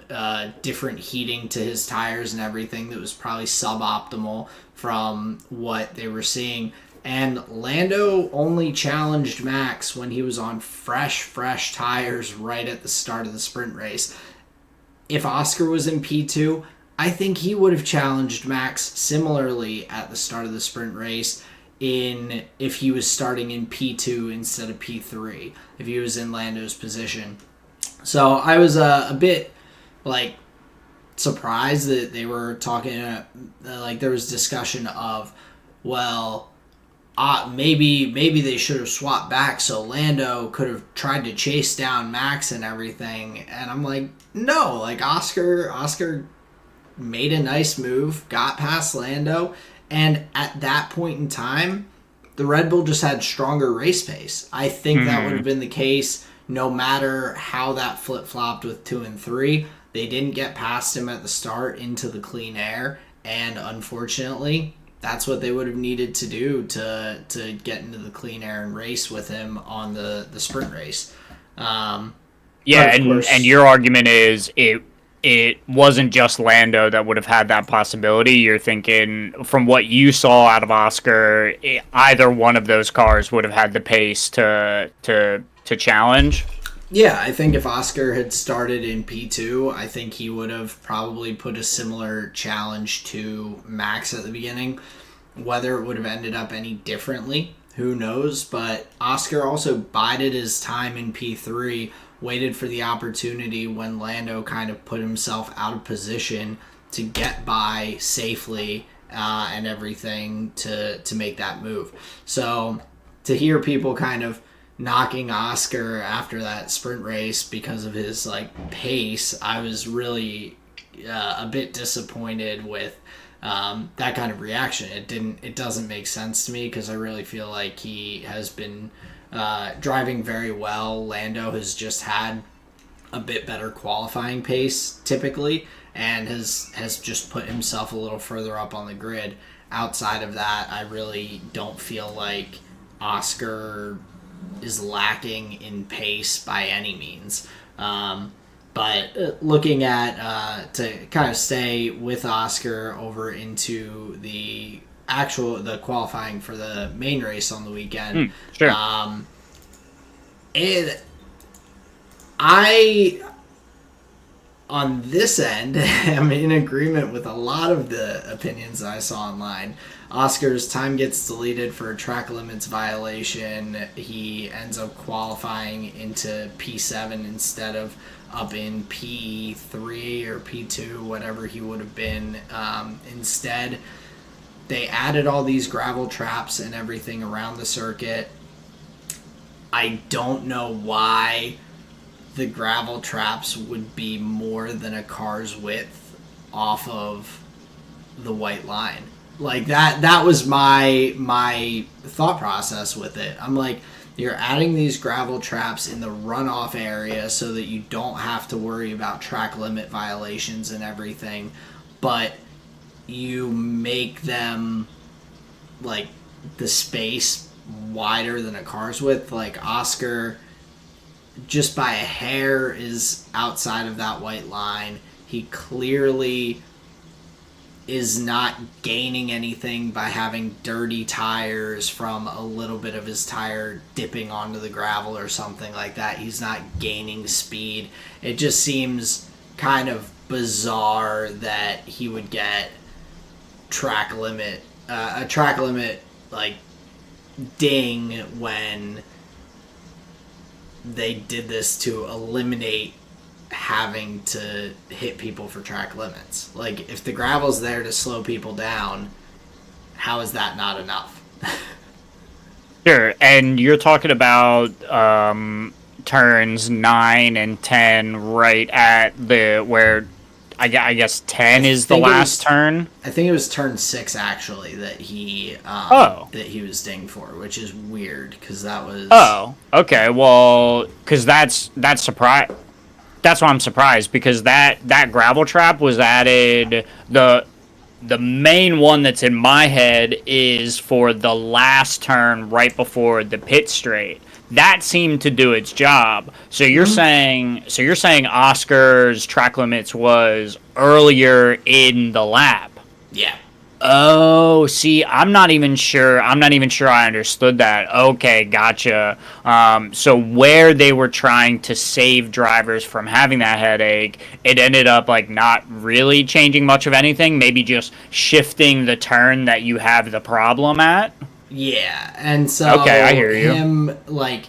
different heating to his tires and everything that was probably suboptimal from what they were seeing. And Lando only challenged Max when he was on fresh tires right at the start of the sprint race. If Oscar was in P2, I think he would have challenged Max similarly at the start of the sprint race in if he was starting in P2 instead of P3, if he was in Lando's position. So I was a bit like surprised that they were talking like there was discussion of, well, maybe they should have swapped back so Lando could have tried to chase down Max and everything. And I'm like, no, like Oscar made a nice move, got past Lando, and at that point in time, the Red Bull just had stronger race pace. I think that would have been the case no matter how that flip-flopped with 2 and 3. They didn't get past him at the start into the clean air, and unfortunately, that's what they would have needed to do to get into the clean air and race with him on the sprint race. And your argument is it wasn't just Lando that would have had that possibility. You're thinking, from what you saw out of Oscar, either one of those cars would have had the pace to challenge. Yeah, I think if Oscar had started in P2, I think he would have probably put a similar challenge to Max at the beginning. Whether it would have ended up any differently, who knows? But Oscar also bided his time in P3, waited for the opportunity when Lando kind of put himself out of position to get by safely and everything to make that move. So to hear people kind of knocking Oscar after that sprint race because of his like pace, I was really a bit disappointed with that kind of reaction. It doesn't make sense to me because I really feel like he has been driving very well. Lando has just had a bit better qualifying pace typically and has just put himself a little further up on the grid. Outside of that, I really don't feel like Oscar is lacking in pace by any means. But looking at, to kind of stay with Oscar over into the qualifying for the main race on the weekend. Sure. I, on this end, am in agreement with a lot of the opinions that I saw online. Oscar's time gets deleted for a track limits violation. He ends up qualifying into P7 instead of up in P3 or P2, whatever he would have been. Instead, they added all these gravel traps and everything around the circuit. I don't know why the gravel traps would be more than a car's width off of the white line. Like that was my thought process with it. I'm like, you're adding these gravel traps in the runoff area so that you don't have to worry about track limit violations and everything, but you make them like the space wider than a car's width. Like Oscar, just by a hair, is outside of that white line. He clearly is not gaining anything by having dirty tires from a little bit of his tire dipping onto the gravel or something like that. He's not gaining speed. It just seems kind of bizarre that he would get a track limit like ding when they did this to eliminate having to hit people for track limits. Like, if the gravel's there to slow people down, how is that not enough? Sure, and you're talking about turns 9 and 10 right at the where I guess 10 is the last turn. I think it was turn 6 actually that he was dinged for, which is weird because that was. Oh, okay. Well, because that's surprise. That's why I'm surprised, because that gravel trap was added. The main one that's in my head is for the last turn right before the pit straight. that seemed to do its job. So you're saying Oscar's track limits was earlier in the lap. Yeah. Oh, see, I'm not even sure. I'm not even sure I understood that. Okay, gotcha. So where they were trying to save drivers from having that headache, it ended up like not really changing much of anything. Maybe just shifting the turn that you have the problem at. Yeah, and Okay, I so hear you. him like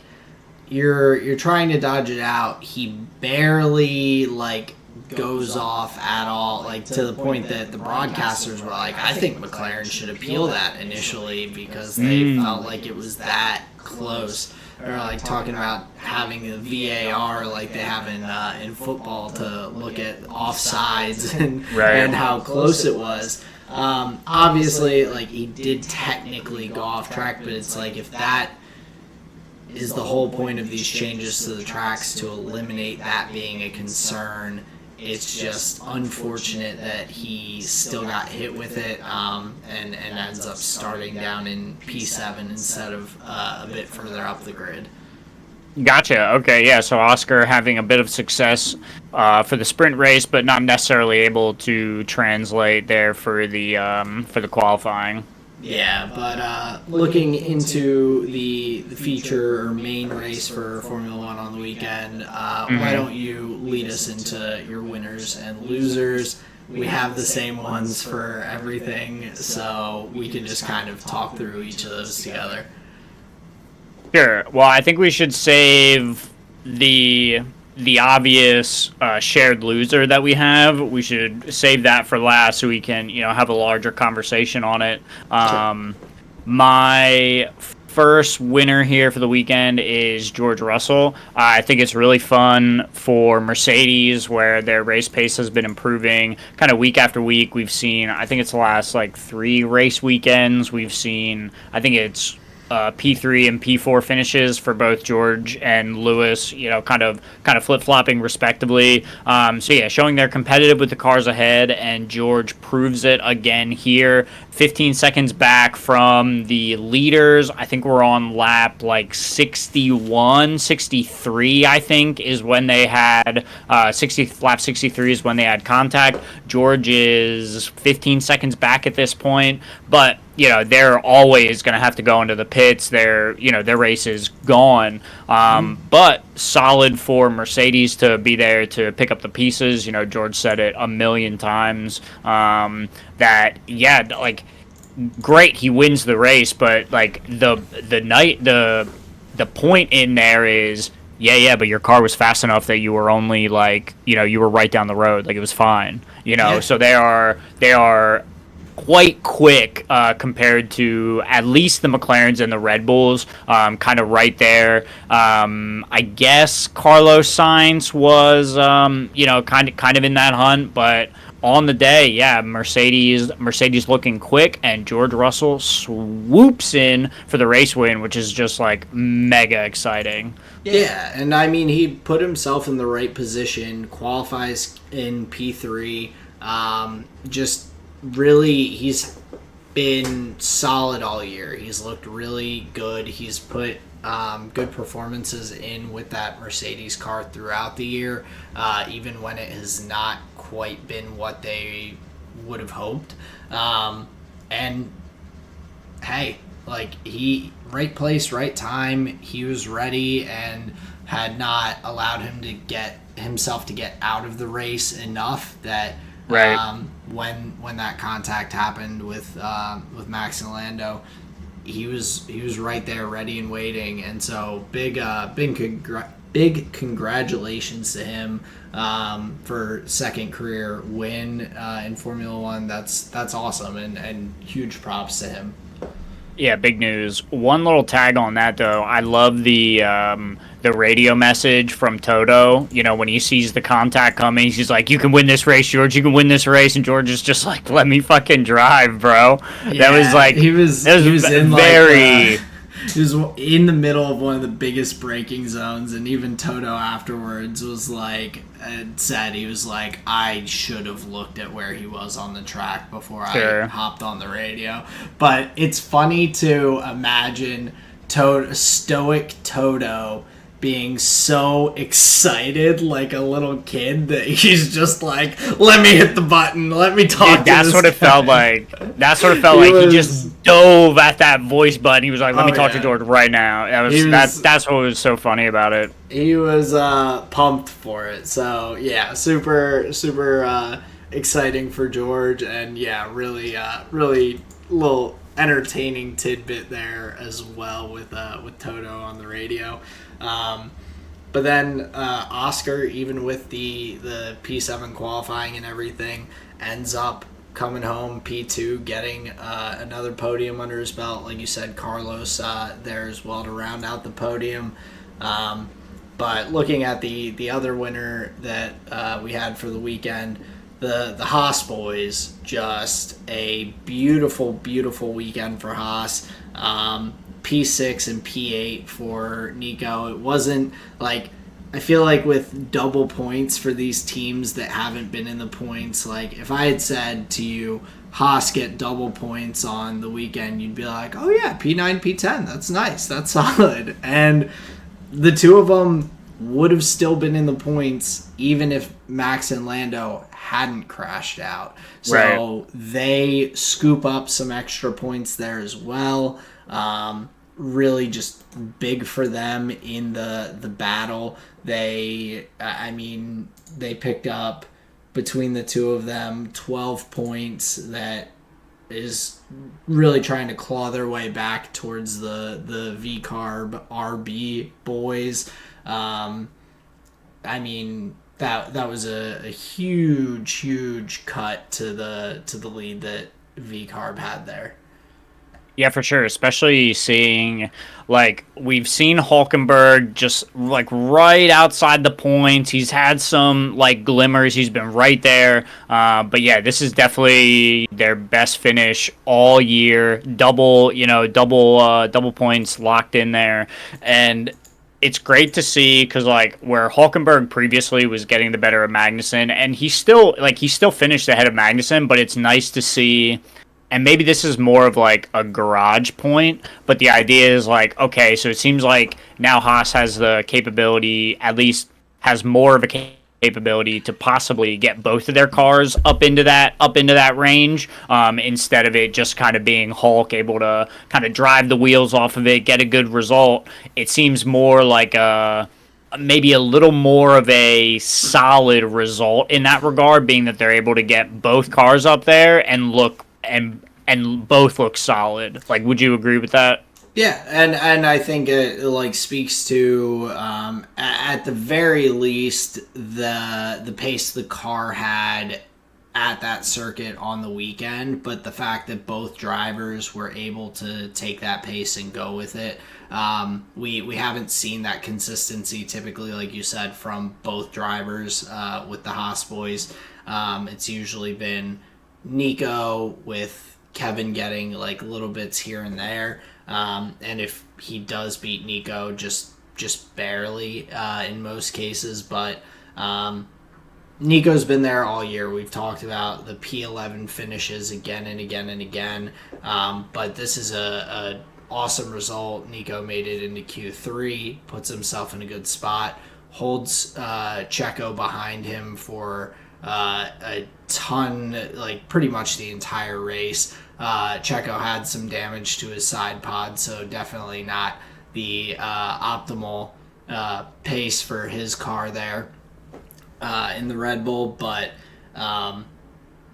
you're trying to dodge it out. He barely like goes off at all, like to the point that the broadcasters were like, I think McLaren should appeal that initially because they felt like it was that close. Or like talking about having a VAR like they have in football to look at offsides and how close it was. Obviously, like he did technically go off track, but it's like if that is the whole point of these changes to the tracks to eliminate that being a concern. It's just unfortunate that he still got hit with it and ends up starting down in P7 instead of a bit further up the grid. Gotcha. Okay, yeah. So Oscar having a bit of success for the sprint race, but not necessarily able to translate there for the qualifying. Yeah, but looking into the feature or main race for Formula One on the weekend, why don't you lead us into your winners and losers? We have the same ones for everything, so we can just kind of talk through each of those together. Sure. Well, I think we should save the obvious shared loser that we have. We should save that for last so we can have a larger conversation on it. My first winner here for the weekend is George Russell. I think it's really fun for Mercedes where their race pace has been improving kind of week after week. We've seen, I think it's the last like 3 race weekends. We've seen, I think it's P3 and P4 finishes for both George and Lewis, kind of flip flopping respectively. So yeah, showing they're competitive with the cars ahead, and George proves it again here. 15 seconds back from the leaders. I think we're on lap like 61, 63. I think is when they had lap 63 is when they had contact. George is 15 seconds back at this point, but they're always going to have to go into the pits. Their race is gone. But solid for Mercedes to be there to pick up the pieces. George said it a million times. Great, he wins the race, but like the point in there is but your car was fast enough that you were only like you were right down the road, like it was fine. So they are quite quick compared to at least the McLarens and the Red Bulls, kind of right there. I guess Carlos Sainz was, kind of in that hunt, but on the day, Mercedes looking quick, and George Russell swoops in for the race win, which is just like mega exciting. Yeah, and I mean he put himself in the right position, qualifies in P3, just really, he's been solid all year. He's looked really good. He's put good performances in with that Mercedes car throughout the year, even when it has not quite been what they would have hoped. And hey, like right place, right time. He was ready and had not allowed himself to get out of the race enough that. Right. When that contact happened with Max and Lando, he was right there, ready and waiting, and so big congratulations to him for second career win in Formula One. That's awesome and huge props to him. Yeah, big news. One little tag on that though. I love the radio message from Toto. When he sees the contact coming, he's like, "You can win this race, George. You can win this race." And George is just like, "Let me fucking drive, bro." Yeah, that was like he was in very. He was in the middle of one of the biggest braking zones, and even Toto afterwards was like, said he was like, I should have looked at where he was on the track before I hopped on the radio. But it's funny to imagine stoic Toto being so excited like a little kid that he's just like, let me hit the button, let me talk to That's this what it guy. felt like. That's what it felt like. He just dove at that voice button. He was like, let me talk to George right now. That's what was so funny about it. He was pumped for it. So yeah, super exciting for George, and yeah, really little entertaining tidbit there as well with Toto on the radio. But then Oscar, even with the P7 qualifying and everything, ends up coming home P2, getting another podium under his belt. Like you said, Carlos there as well to round out the podium. But looking at the other winner that we had for the weekend, the Haas boys, just a beautiful weekend for Haas. P6 and P8 for Nico. It wasn't like, I feel like with double points for these teams that haven't been in the points, like if I had said to you, Haas get double points on the weekend, you'd be like, oh yeah, P9, P10, that's nice, that's solid. And the two of them would have still been in the points even if Max and Lando hadn't crashed out. So they scoop up some extra points there as well. Really just big for them in the battle. They picked up, between the two of them, 12 points. That is really trying to claw their way back towards the V-Carb RB boys. That was a huge cut to the lead that V-Carb had there. Yeah, for sure. Especially seeing, like, we've seen Hulkenberg just, like, right outside the points. He's had some, like, glimmers. He's been right there. But, yeah, this is definitely their best finish all year. Double points locked in there. And it's great to see because, like, where Hulkenberg previously was getting the better of Magnussen, and he still finished ahead of Magnussen, but it's nice to see. And maybe this is more of like a garage point, but the idea is like, okay, so it seems like now Haas has the capability, at least has more of a capability to possibly get both of their cars up into that range, instead of it just kind of being Hulk able to kind of drive the wheels off of it, get a good result. It seems more like maybe a little more of a solid result in that regard, being that they're able to get both cars up there and look and both look solid. Like, would you agree with that? Yeah, and I think it like speaks to at the very least the pace the car had at that circuit on the weekend, but the fact that both drivers were able to take that pace and go with it. We haven't seen that consistency typically, like you said, from both drivers with the Haas boys. It's usually been Nico with Kevin getting like little bits here and there, and if he does beat Nico, just barely in most cases. But Nico's been there all year. We've talked about the P11 finishes again and again and again, but this is a awesome result. Nico made it into Q3, puts himself in a good spot, holds Checo behind him for a ton, like pretty much the entire race. Checo had some damage to his side pod, so definitely not the optimal pace for his car there in the Red Bull, but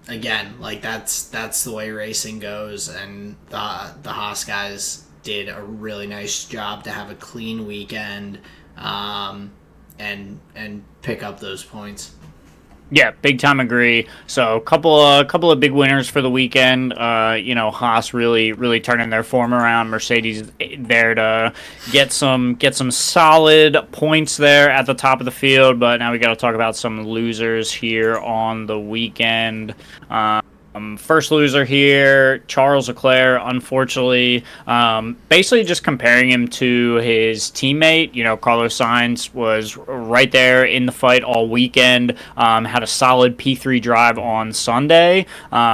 again, like that's the way racing goes, and the Haas guys did a really nice job to have a clean weekend and pick up those points. Yeah, big time agree. So a couple of big winners for the weekend. Haas really turning their form around. Mercedes there to get some solid points there at the top of the field. But now we got to talk about some losers here on the weekend. First loser here, Charles Leclerc, unfortunately. Basically, just comparing him to his teammate. Carlos Sainz was right there in the fight all weekend. Had a solid P3 drive on Sunday.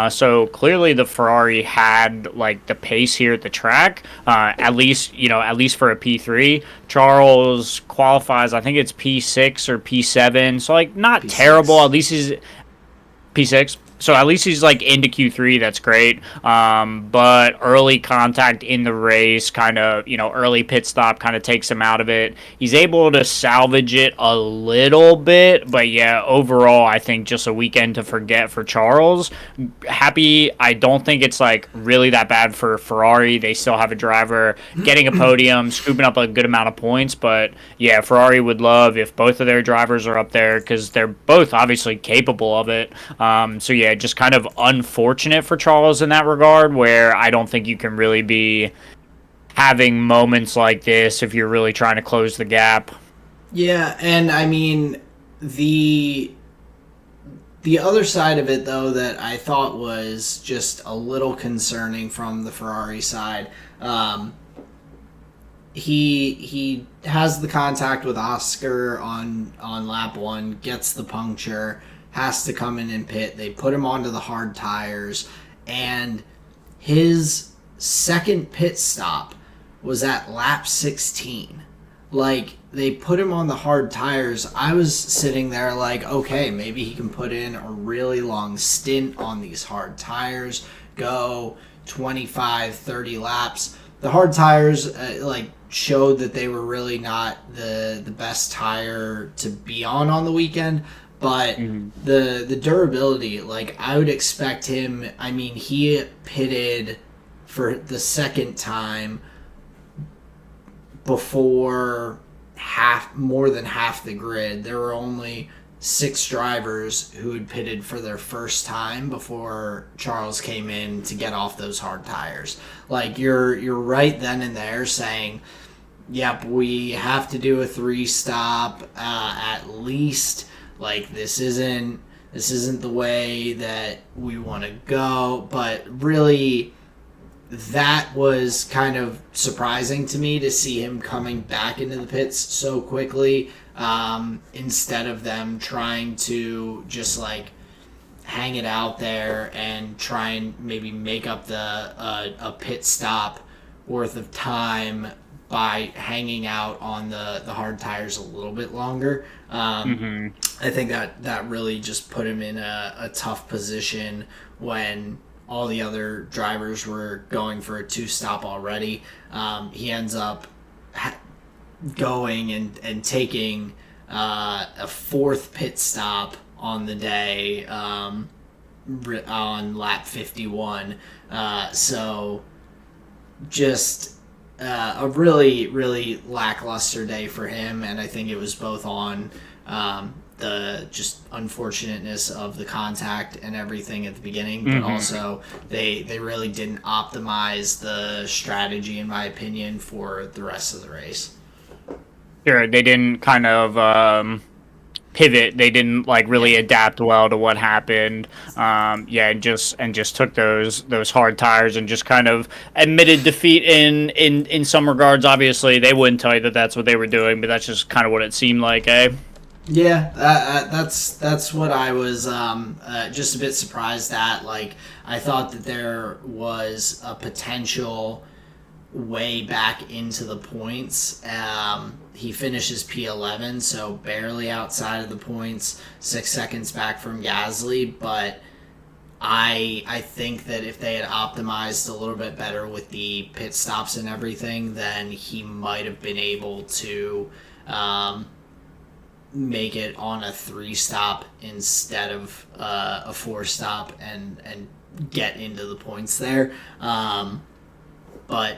So clearly, the Ferrari had like the pace here at the track. At least for a P3. Charles qualifies, I think it's P6 or P7. So like not terrible. P6. At least he's P6. So at least he's like into Q3. That's great. But early contact in the race, kind of, early pit stop kind of takes him out of it. He's able to salvage it a little bit. But yeah, overall, I think just a weekend to forget for Charles. Happy. I don't think it's like really that bad for Ferrari. They still have a driver getting a podium, scooping up a good amount of points. But yeah, Ferrari would love if both of their drivers are up there because they're both obviously capable of it. So yeah, just kind of unfortunate for Charles in that regard, where I don't think you can really be having moments like this if you're really trying to close the gap. Yeah, and I mean the other side of it though that I thought was just a little concerning from the Ferrari side. He has the contact with Oscar on lap one, gets the puncture, has to come in and pit. They put him onto the hard tires, and his second pit stop was at lap 16. Like, they put him on the hard tires. I was sitting there like, okay, maybe he can put in a really long stint on these hard tires, go 25, 30 laps. The hard tires, showed that they were really not the best tire to be on the weekend. But the durability, like, I would expect him. I mean, he pitted for the second time before more than half the grid. There were only 6 drivers who had pitted for their first time before Charles came in to get off those hard tires. Like, you're right then and there saying, yep, we have to do a 3 stop at least. Like, this isn't the way that we want to go. But really, that was kind of surprising to me to see him coming back into the pits so quickly, instead of them trying to just like hang it out there and try and maybe make up a pit stop worth of time by hanging out on the hard tires a little bit longer. I think that really just put him in a tough position when all the other drivers were going for a 2-stop already. He ends up going and taking a 4th pit stop on the day, on lap 51. So just a really, really lackluster day for him, and I think it was both on the just unfortunateness of the contact and everything at the beginning, but also they really didn't optimize the strategy, in my opinion, for the rest of the race. Sure, they didn't kind of pivot. They didn't like really adapt well to what happened. And just took those hard tires and just kind of admitted defeat in some regards. Obviously, they wouldn't tell you that that's what they were doing, but that's just kind of what it seemed like, eh? Yeah, that's what I was just a bit surprised at. Like, I thought that there was a potential way back into the points. He finishes P11, so barely outside of the points, 6 seconds back from Gasly, but I think that if they had optimized a little bit better with the pit stops and everything, then he might have been able to make it on a 3-stop instead of a 4-stop and get into the points there. But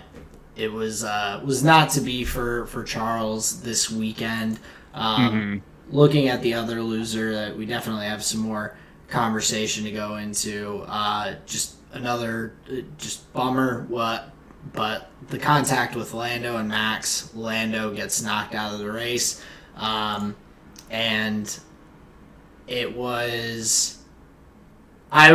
it was not to be for Charles this weekend. Looking at the other loser, that we definitely have some more conversation to go into. Just another just bummer. But the contact with Lando and Max, Lando gets knocked out of the race, and it was I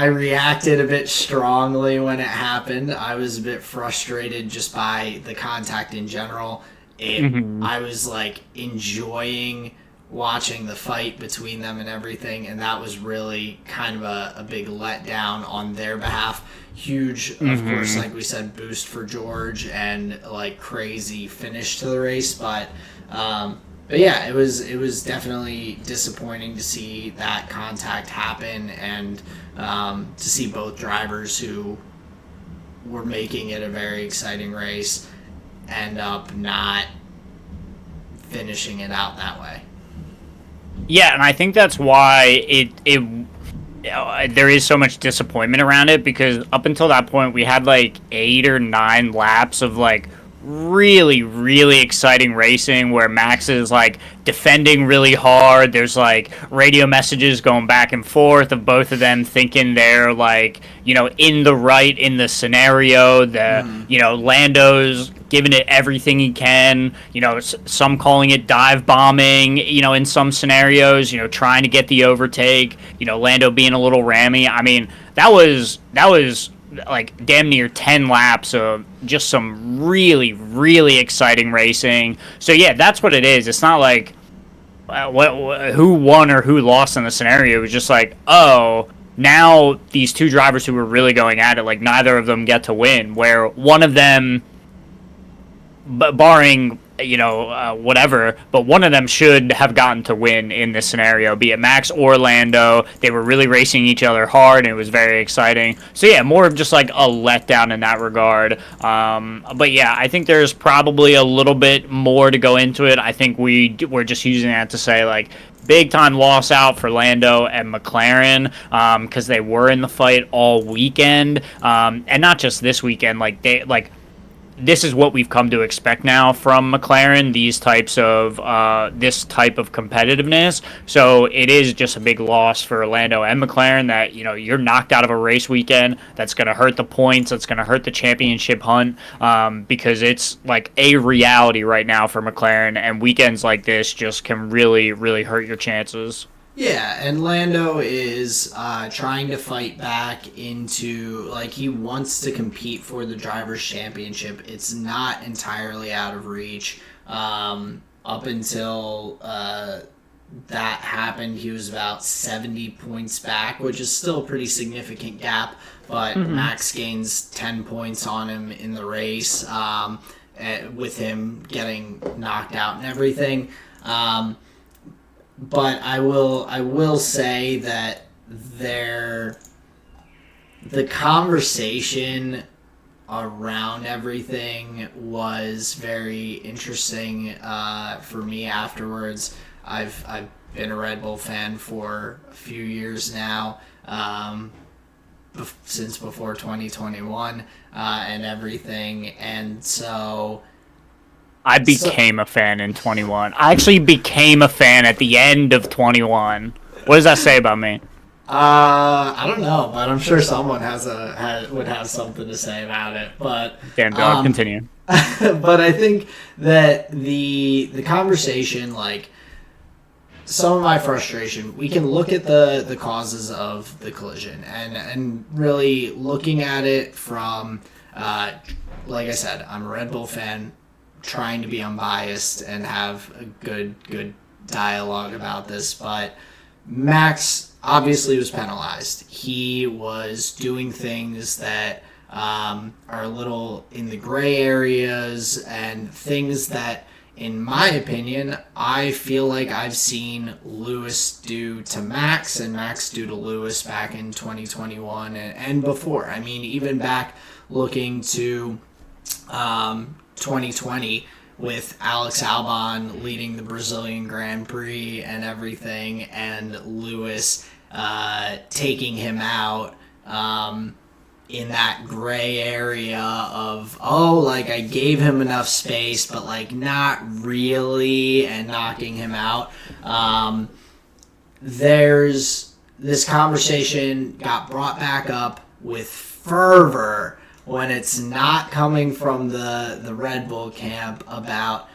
reacted a bit strongly when it happened. I was a bit frustrated just by the contact in general. Hmm. I was like enjoying watching the fight between them and everything, and that was really kind of a big letdown on their behalf. Huge, of course, Hmm. like we said, boost for George and like crazy finish to the race, but yeah, it was definitely disappointing to see that contact happen and to see both drivers who were making it a very exciting race end up not finishing it out that way. Yeah, and I think that's why there is so much disappointment around it because up until that point we had like 8 or 9 laps of like really exciting racing where Max is like defending really hard. There's like radio messages going back and forth of both of them thinking they're like, in the right in the scenario. Lando's giving it everything he can. Some calling it dive bombing, in some scenarios, trying to get the overtake, Lando being a little rammy. I mean, that was like damn near 10 laps of just some really exciting racing. So yeah, that's what it is. It's not like who won or who lost in the scenario. It was just like, oh, now these two drivers who were really going at it, like neither of them get to win. Where one of them, barring whatever, but one of them should have gotten to win in this scenario, be it Max or Lando. They were really racing each other hard, and it was very exciting. So yeah, more of just like a letdown in that regard. But yeah, I think there's probably a little bit more to go into it. I think we're just using that to say like big time loss out for Lando and McLaren because they were in the fight all weekend, and not just this weekend. This is what we've come to expect now from McLaren, this type of competitiveness. So it is just a big loss for Lando and McLaren that, you're knocked out of a race weekend. That's going to hurt the points. That's going to hurt the championship hunt because it's like a reality right now for McLaren. And weekends like this just can really hurt your chances. Yeah, and Lando is trying to fight back into, like, he wants to compete for the Drivers' Championship. It's not entirely out of reach. Up until that happened, he was about 70 points back, which is still a pretty significant gap, but Mm-hmm. Max gains 10 points on him in the race with him getting knocked out and everything. But I will say that the conversation around everything was very interesting for me afterwards. I've been a Red Bull fan for a few years now, since before 2021 and everything, and I so became a fan in 21. I actually became a fan at the end of 21. What does that say about me? I don't know, but I'm sure someone would have something to say about it. But Damn dog, continue. but I think that the conversation, like some of my frustration, we can look at the causes of the collision and really looking at it from, like I said, I'm a Red Bull fan, trying to be unbiased and have a good dialogue about this, but Max obviously was penalized. He was doing things that are a little in the gray areas and things that, in my opinion, I feel like I've seen Lewis do to Max and Max do to Lewis back in 2021 and before. I mean, even back looking to 2020 with Alex Albon leading the Brazilian Grand Prix and everything, and Lewis taking him out in that gray area of, oh, like I gave him enough space, but like not really, and knocking him out. There's this conversation got brought back up with fervor when it's not coming from the Red Bull camp about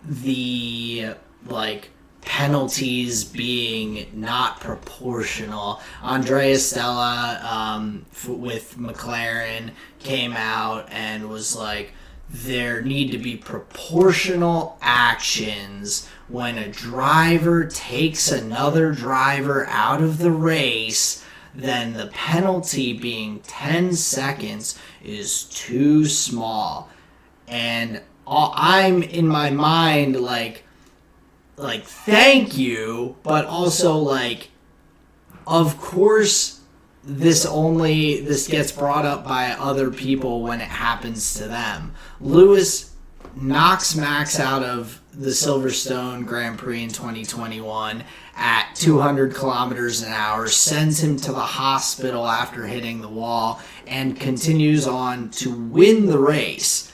the like penalties being not proportional. Andrea Stella with McLaren came out and was like, there need to be proportional actions when a driver takes another driver out of the race. Then the penalty being 10 seconds is too small. And I'm in my mind like thank you, but also like, of course this gets brought up by other people when it happens to them. Lewis knocks Max out of the Silverstone Grand Prix in 2021 at 200 kilometers an hour, sends him to the hospital after hitting the wall, and continues on to win the race.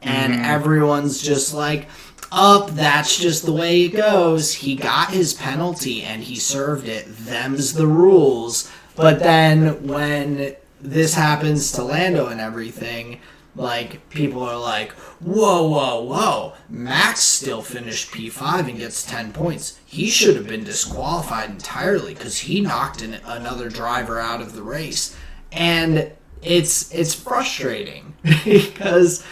And everyone's just like, that's just the way it goes. He got his penalty and he served it. Them's the rules. But then when this happens to Lando and everything, like, people are like, whoa, Max still finished P5 and gets 10 points. He should have been disqualified entirely because he knocked another driver out of the race. And it's frustrating because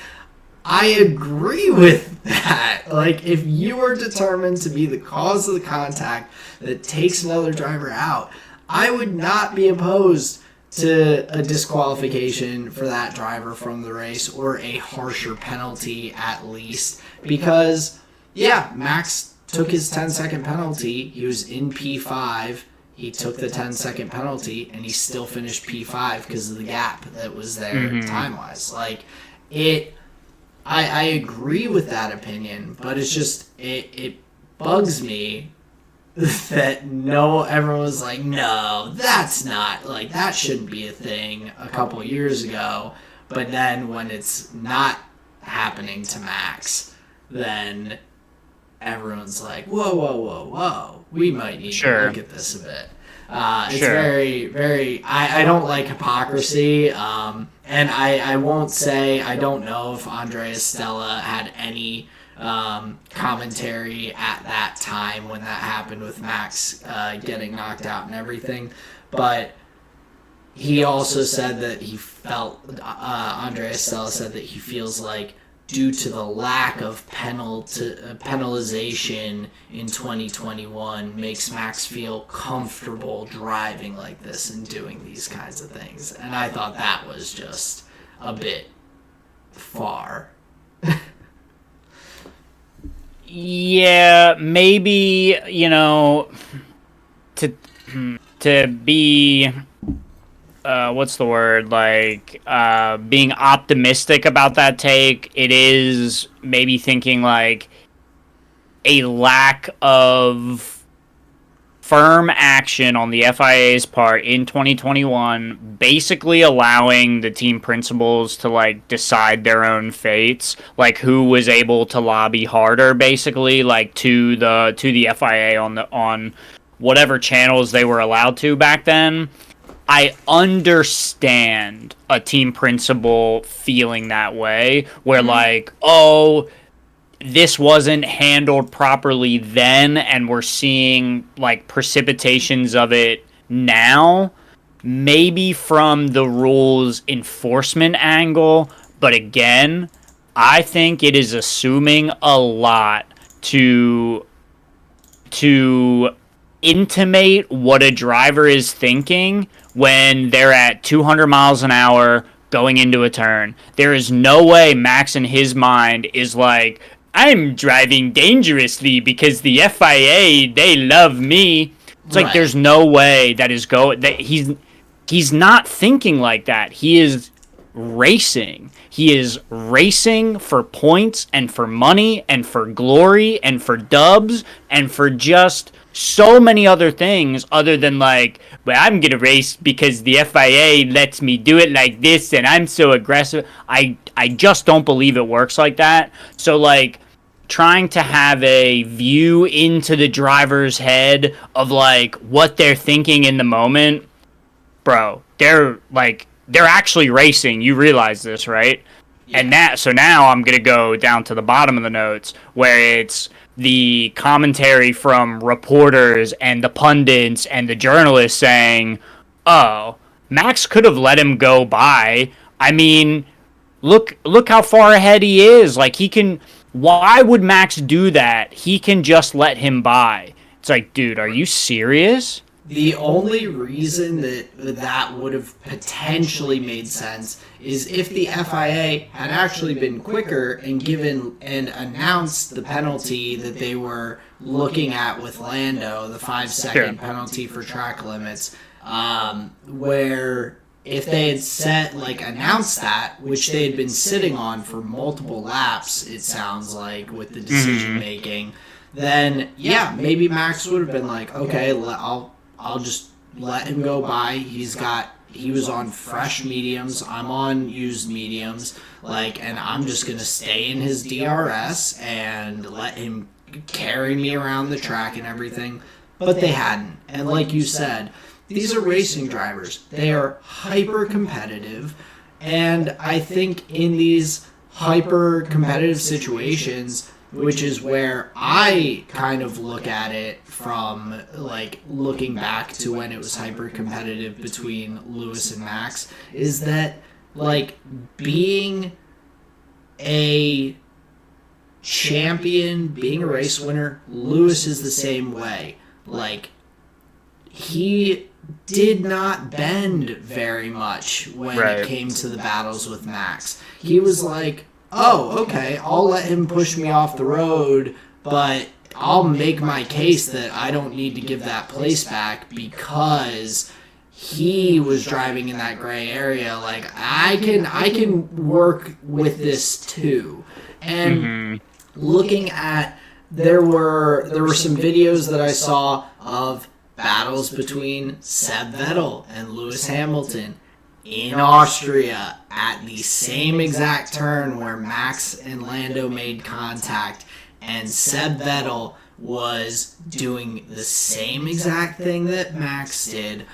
I agree with that. Like, if you are determined to be the cause of the contact that takes another driver out, I would not be opposed to a disqualification for that driver from the race, or a harsher penalty at least. Because, yeah, Max took his 10-second penalty. He was in P5. He took the 10-second penalty, and he still finished P5 because of the gap that was there time-wise. Like, I agree with that opinion, but it's just, it bugs me that everyone was like, no, that's not, like, that shouldn't be a thing a couple years ago. But then when it's not happening to Max, then everyone's like, whoa, we might need to look at this a bit. It's very, very, I don't like hypocrisy, and I won't say, I don't know if Andrea Stella had any commentary at that time when that happened with Max getting knocked out and everything, but he also said that he felt, Andrea Stella said that he feels like, due to the lack of penalization in 2021, makes Max feel comfortable driving like this and doing these kinds of things. And I thought that was just a bit far. Yeah, maybe, to be, what's the word, like, being optimistic about that take, it is maybe thinking, like, a lack of firm action on the FIA's part in 2021, basically allowing the team principals to, like, decide their own fates, like who was able to lobby harder, basically, like, to the FIA on whatever channels they were allowed to back then. I understand a team principal feeling that way, where like, this wasn't handled properly then, and we're seeing, like, precipitations of it now, maybe from the rules enforcement angle, but again, I think it is assuming a lot to intimate what a driver is thinking when they're at 200 miles an hour going into a turn. There is no way Max in his mind is like, I'm driving dangerously because the FIA, they love me. It's like, there's no way that he's not thinking like that. He is racing. He is racing for points and for money and for glory and for dubs and for just so many other things other than, like, well, I'm going to race because the FIA lets me do it like this and I'm so aggressive. I just don't believe it works like that. So, like, trying to have a view into the driver's head of, like, what they're thinking in the moment, bro, they're actually racing. You realize this, right? Yeah. And so now I'm going to go down to the bottom of the notes where it's the commentary from reporters and the pundits and the journalists saying, "Oh, Max could have let him go by. I mean, look how far ahead he is. Like he can. Why would Max do that? He can just let him by." It's like, dude, are you serious? The only reason that would have potentially made sense is if the FIA had actually been quicker and given and announced the penalty that they were looking at with Lando, the 5-second penalty for track limits, where if they had announced that, which they had been sitting on for multiple laps, it sounds like, with the decision making, then yeah, maybe Max would have been like, okay, I'll just let him go by. He was on fresh mediums. I'm on used mediums. And I'm just going to stay in his DRS and let him carry me around the track and everything. But they hadn't. And like you said, these are racing drivers. They are hyper competitive. And I think in these hyper competitive situations, which is where I kind of look at it from looking back to when it was hyper competitive between Lewis and Max, is that being a champion, being a race winner, Lewis is the same way. He did not bend very much when it came to the battles with Max. He was like, oh, okay, I'll let him push me off the road, but I'll make my case that I don't need to give that place back because he was driving in that gray area. I can work with this too. And looking at there were some videos that I saw of battles between Seb Vettel and Lewis Hamilton in Austria at the same exact turn where Max and Lando made contact, and Seb Vettel was doing the same exact thing that Max did.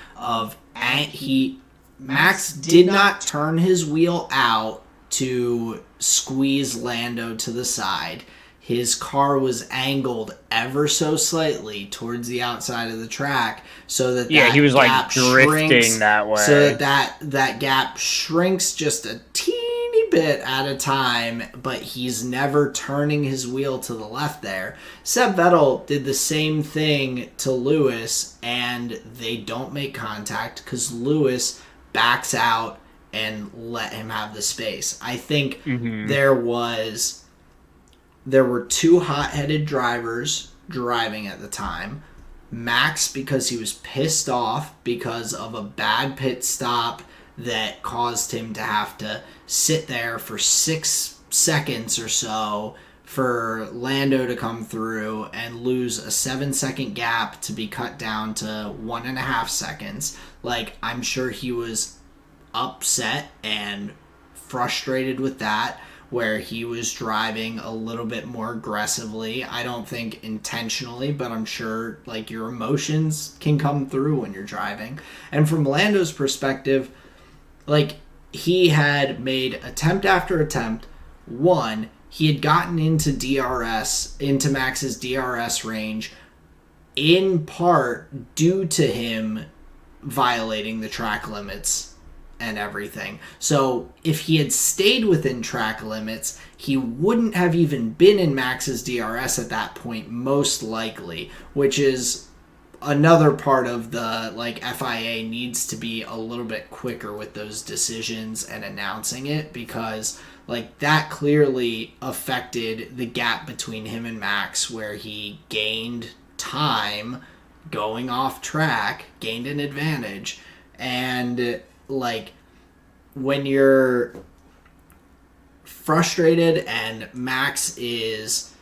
Max did not turn his wheel out to squeeze Lando to the side. His car was angled ever so slightly towards the outside of the track so that he was drifting shrinks, that way. So that gap shrinks just a teeny bit at a time, but he's never turning his wheel to the left there. Seb Vettel did the same thing to Lewis, and they don't make contact because Lewis backs out and let him have the space. I think there were two hot-headed drivers driving at the time. Max, because he was pissed off because of a bad pit stop that caused him to have to sit there for 6 seconds or so for Lando to come through and lose a 7-second gap to be cut down to 1.5 seconds. I'm sure he was upset and frustrated with that, where he was driving a little bit more aggressively. I don't think intentionally, but I'm sure your emotions can come through when you're driving. And from Lando's perspective, he had made attempt after attempt. One, he had gotten into Max's DRS range in part due to him violating the track limits and everything. So if he had stayed within track limits, he wouldn't have even been in Max's DRS at that point, most likely, which is another part of the FIA needs to be a little bit quicker with those decisions and announcing it, because that clearly affected the gap between him and Max, where he gained time going off track, gained an advantage. And when you're frustrated and Max is,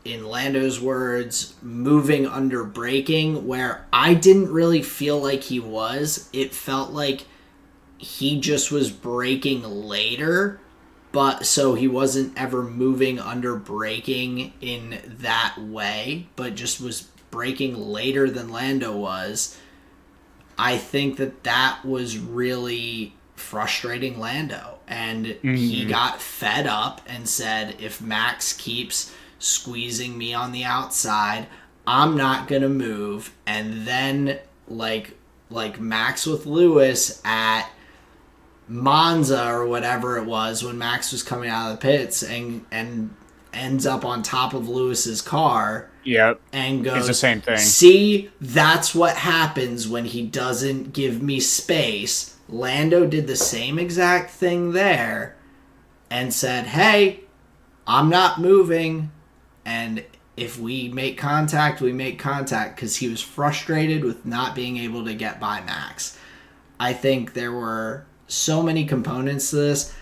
in Lando's words, moving under braking, where I didn't really feel like he was. It felt like he just was braking later, but so he wasn't ever moving under braking in that way, but just was braking later than Lando was. I think that was really frustrating Lando, and he got fed up and said, if Max keeps squeezing me on the outside. I'm not going to move. And then, like Max with Lewis at Monza or whatever it was, when Max was coming out of the pits and ends up on top of Lewis's car. Yep. And goes, it's the same thing. See, that's what happens when he doesn't give me space. Lando did the same exact thing there and said, hey, I'm not moving. And if we make contact, we make contact, because he was frustrated with not being able to get by Max. I think there were so many components to this.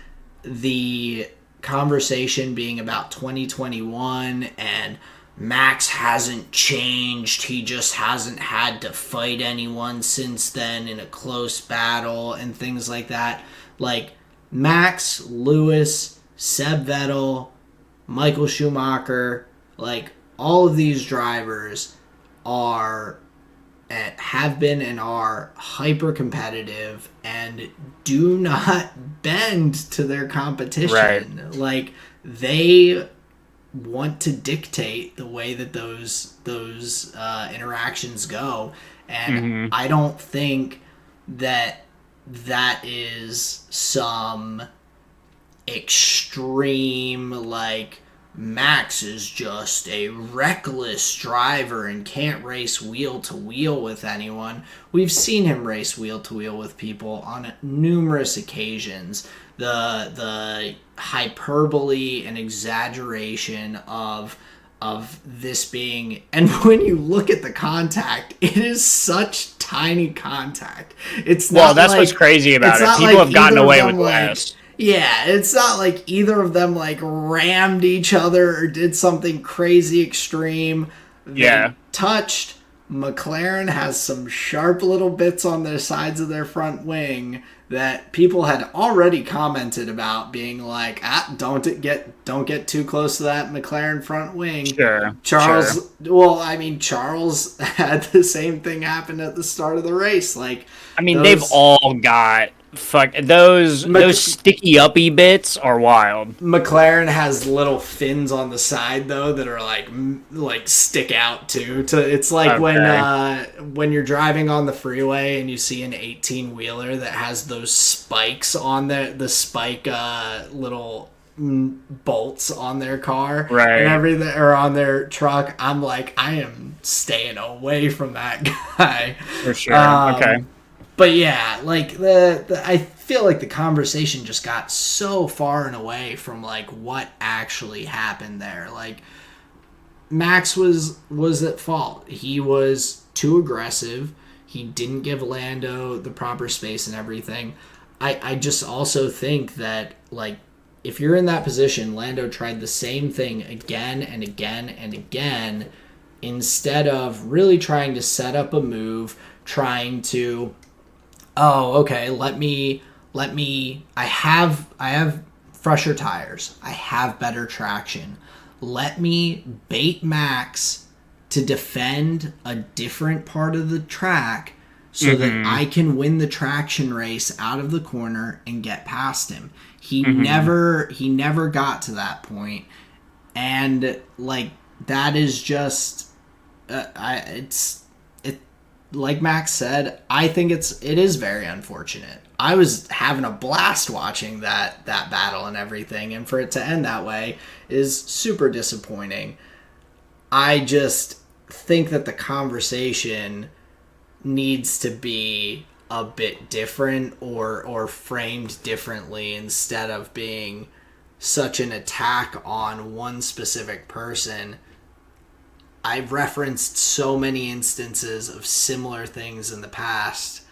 The conversation being about 2021 and Max hasn't changed. He just hasn't had to fight anyone since then in a close battle and things like that. Like, Max, Lewis, Seb Vettel, Michael Schumacher, like, all of these drivers have been and are hyper competitive and do not bend to their competition. Right. Like, they want to dictate the way that those interactions go, and I don't think that is some extreme, like, Max is just a reckless driver and can't race wheel to wheel with anyone. We've seen him race wheel to wheel with people on numerous occasions. The hyperbole and exaggeration of this being, and when you look at the contact, it is such tiny contact. It's not. Well, that's like, what's crazy about it. People like have gotten away with like, less. Yeah, it's not like either of them like rammed each other or did something crazy extreme. They touched. McLaren has some sharp little bits on their sides of their front wing that people had already commented about, being like, don't get too close to that McLaren front wing. Sure. Charles had the same thing happen at the start of the race. Like, I mean, they've all got those sticky uppy bits are wild. McLaren has little fins on the side though that are like stick out too. It's like when you're driving on the freeway and you see an 18-wheeler that has those spikes on the spike little bolts on their car, right, and everything, or on their truck. I'm like, I am staying away from that guy for sure. Okay. But yeah, like I feel like the conversation just got so far and away from like what actually happened there. Like, Max was at fault. He was too aggressive. He didn't give Lando the proper space and everything. I just also think that, like, if you're in that position, Lando tried the same thing again and again and again, instead of really trying to set up a move, trying to, I have fresher tires. I have better traction. Let me bait Max to defend a different part of the track so that I can win the traction race out of the corner and get past him. He never got to that point. And like, that is just like Max said, I think it is very unfortunate. I was having a blast watching that battle and everything, and for it to end that way is super disappointing. I just think that the conversation needs to be a bit different or framed differently, instead of being such an attack on one specific person. I've referenced so many instances of similar things in the past.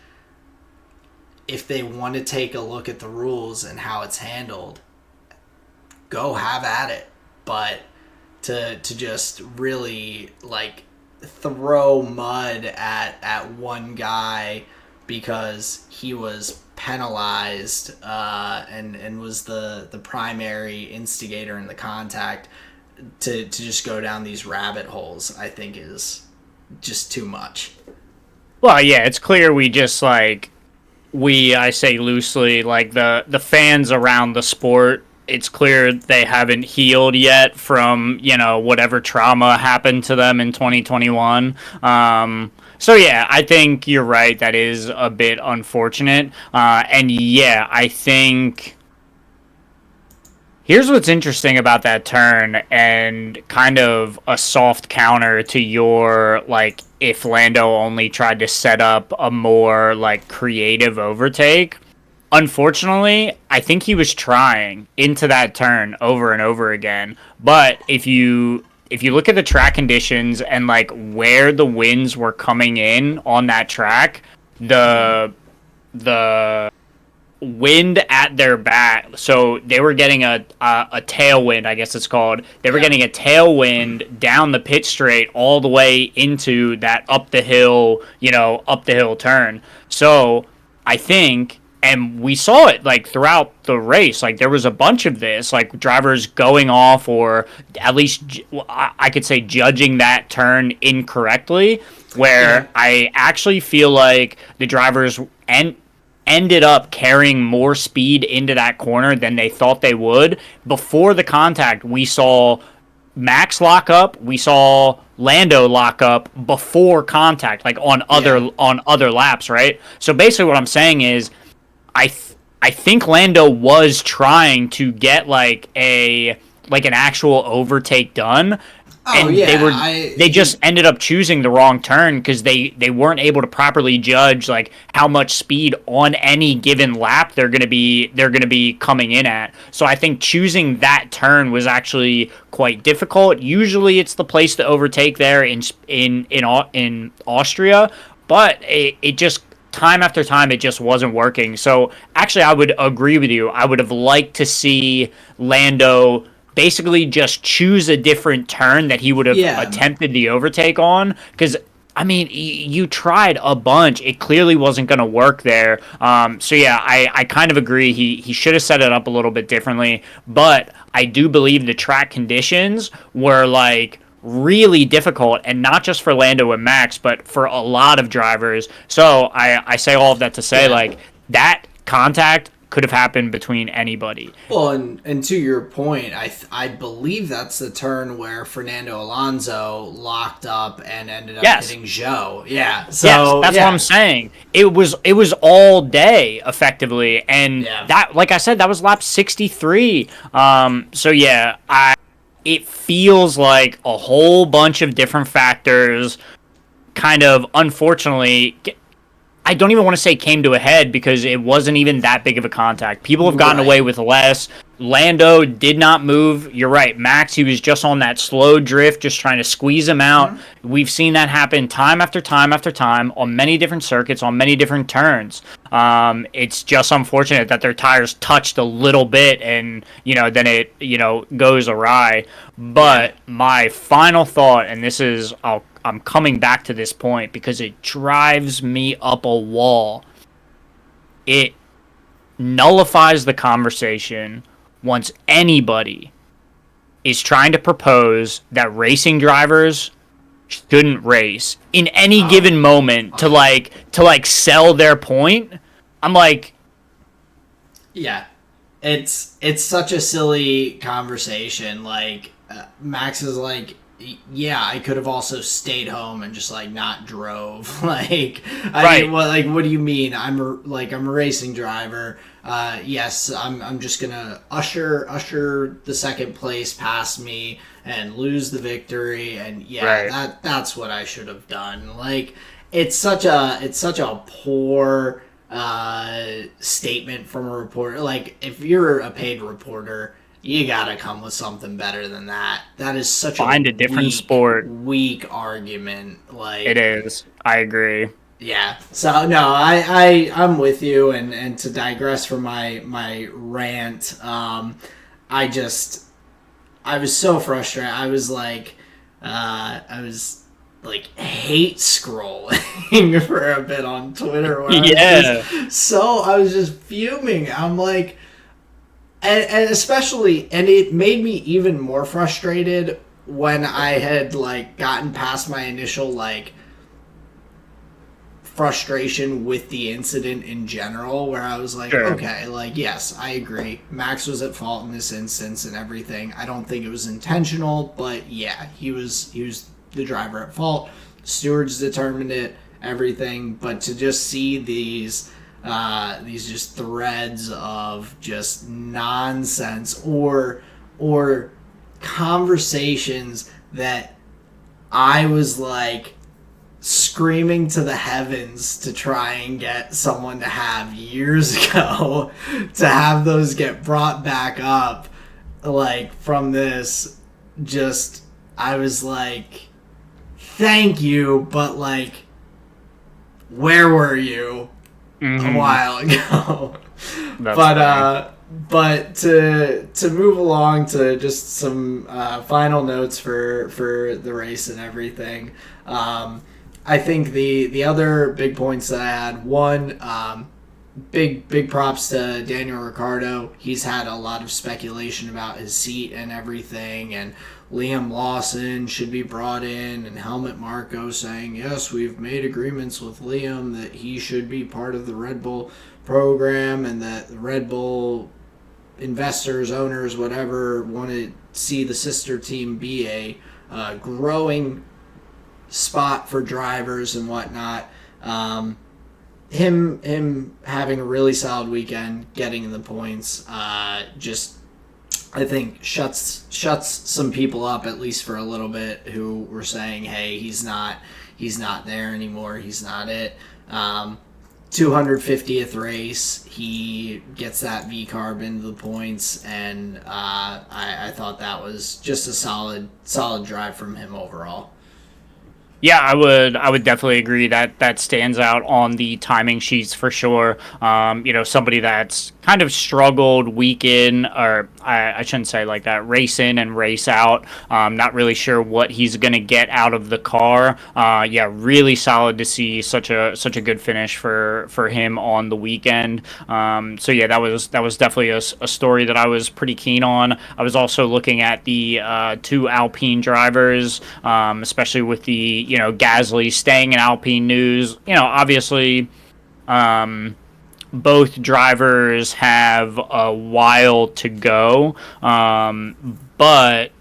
If they want to take a look at the rules and how it's handled, go have at it. But to just really like throw mud at one guy because he was penalized and was the primary instigator in the contact, to just go down these rabbit holes, I think is just too much. Well, yeah, it's clear we just like, I say loosely, like the fans around the sport it's clear they haven't healed yet from, whatever trauma happened to them in 2021. So yeah, I think you're right. That is a bit unfortunate. And yeah, I think here's what's interesting about that turn, and kind of a soft counter to your, like, if Lando only tried to set up a more, like, creative overtake. Unfortunately, I think he was trying into that turn over and over again. But if you look at the track conditions and, like, where the winds were coming in on that track, the wind at their back, so they were getting a tailwind, I guess it's called. They were getting a tailwind down the pit straight all the way into that up the hill turn. So I think, and we saw it, like, throughout the race, like, there was a bunch of this, like, drivers going off, or at least I could say judging that turn incorrectly, where I actually feel like the drivers ended up carrying more speed into that corner than they thought they would. Before the contact, we saw Max lock up, we saw Lando lock up before contact, like on other laps, right? So basically what I'm saying is I think Lando was trying to get like an actual overtake done. Oh, And yeah, they just ended up choosing the wrong turn because they weren't able to properly judge, like, how much speed on any given lap they're gonna be coming in at. So I think choosing that turn was actually quite difficult. Usually it's the place to overtake there in Austria, but it just, time after time, it just wasn't working. So actually, I would agree with you. I would have liked to see Lando basically just choose a different turn that he would have attempted the overtake on, because I mean, you tried a bunch. It clearly wasn't going to work there. So yeah, I kind of agree. He should have set it up a little bit differently, but I do believe the track conditions were, like, really difficult, and not just for Lando and Max, but for a lot of drivers. So I say all of that to say, like, that contact could have happened between anybody. Well, and to your point, I believe that's the turn where Fernando Alonso locked up and ended up hitting Zhou. Yeah, so yes, that's what I'm saying. It was all day effectively, and that, like I said, that was lap 63. So yeah, it feels like a whole bunch of different factors kind of, unfortunately, I don't even want to say came to a head, because it wasn't even that big of a contact. People have gotten away with less. Lando did not move. You're right. Max, he was just on that slow drift, just trying to squeeze him out. Mm-hmm. We've seen that happen time after time after time on many different circuits, on many different turns. It's just unfortunate that their tires touched a little bit, and, then it, goes awry. But my final thought, and this is, I'm coming back to this point because it drives me up a wall. It nullifies the conversation once anybody is trying to propose that racing drivers shouldn't race in any given moment to sell their point. I'm like, yeah, it's such a silly conversation. Like, Max is like, yeah, I could have also stayed home and just, like, not drove. Like, I mean, what do you mean? I'm a racing driver. Yes, I'm just gonna usher the second place past me and lose the victory. And that's what I should have done. Like, it's such a poor statement from a reporter. Like, if you're a paid reporter, you gotta come with something better than that. That is such a different sport. Weak argument. Like, it is. I agree. Yeah. So no, I'm with you. And to digress from my rant, I was so frustrated. I was like hate scrolling for a bit on Twitter. Where I was just fuming. I'm like. And especially, and it made me even more frustrated when I had, like, gotten past my initial, like, frustration with the incident in general, where I was like, Sure. okay, like, yes, I agree. Max was at fault in this instance and everything. I don't think it was intentional, but yeah, he was the driver at fault. Stewards determined it, everything. But to just see these just threads of just nonsense or conversations that I was like screaming to the heavens to try and get someone to have years ago, to have those get brought back up, like, from this. Just, I was like, thank you, but like, where were you a while ago? That's but funny. but to move along to just some final notes for the race and everything. I think the other big points that I had, one, big props to Daniel Ricciardo. He's had a lot of speculation about his seat and everything, and Liam Lawson should be brought in, and Helmut Marko saying, yes, we've made agreements with Liam that he should be part of the Red Bull program, and that the Red Bull investors, owners, whatever, want to see the sister team be a growing spot for drivers and whatnot. Him having a really solid weekend, getting the points, just, I think, shuts some people up, at least for a little bit, who were saying, hey, he's not there anymore, he's not it. 250th race, he gets that V carb into the points, and I thought that was just a solid drive from him overall. Yeah, I would definitely agree that that stands out on the timing sheets for sure. Somebody that's kind of struggled week in, or I shouldn't say like that, race in and race out. Not really sure what he's gonna get out of the car. Yeah, really solid to see such a good finish for him on the weekend. So yeah, that was definitely a story that I was pretty keen on. I was also looking at the two Alpine drivers, especially with the Gasly staying in Alpine news. Obviously, both drivers have a while to go, but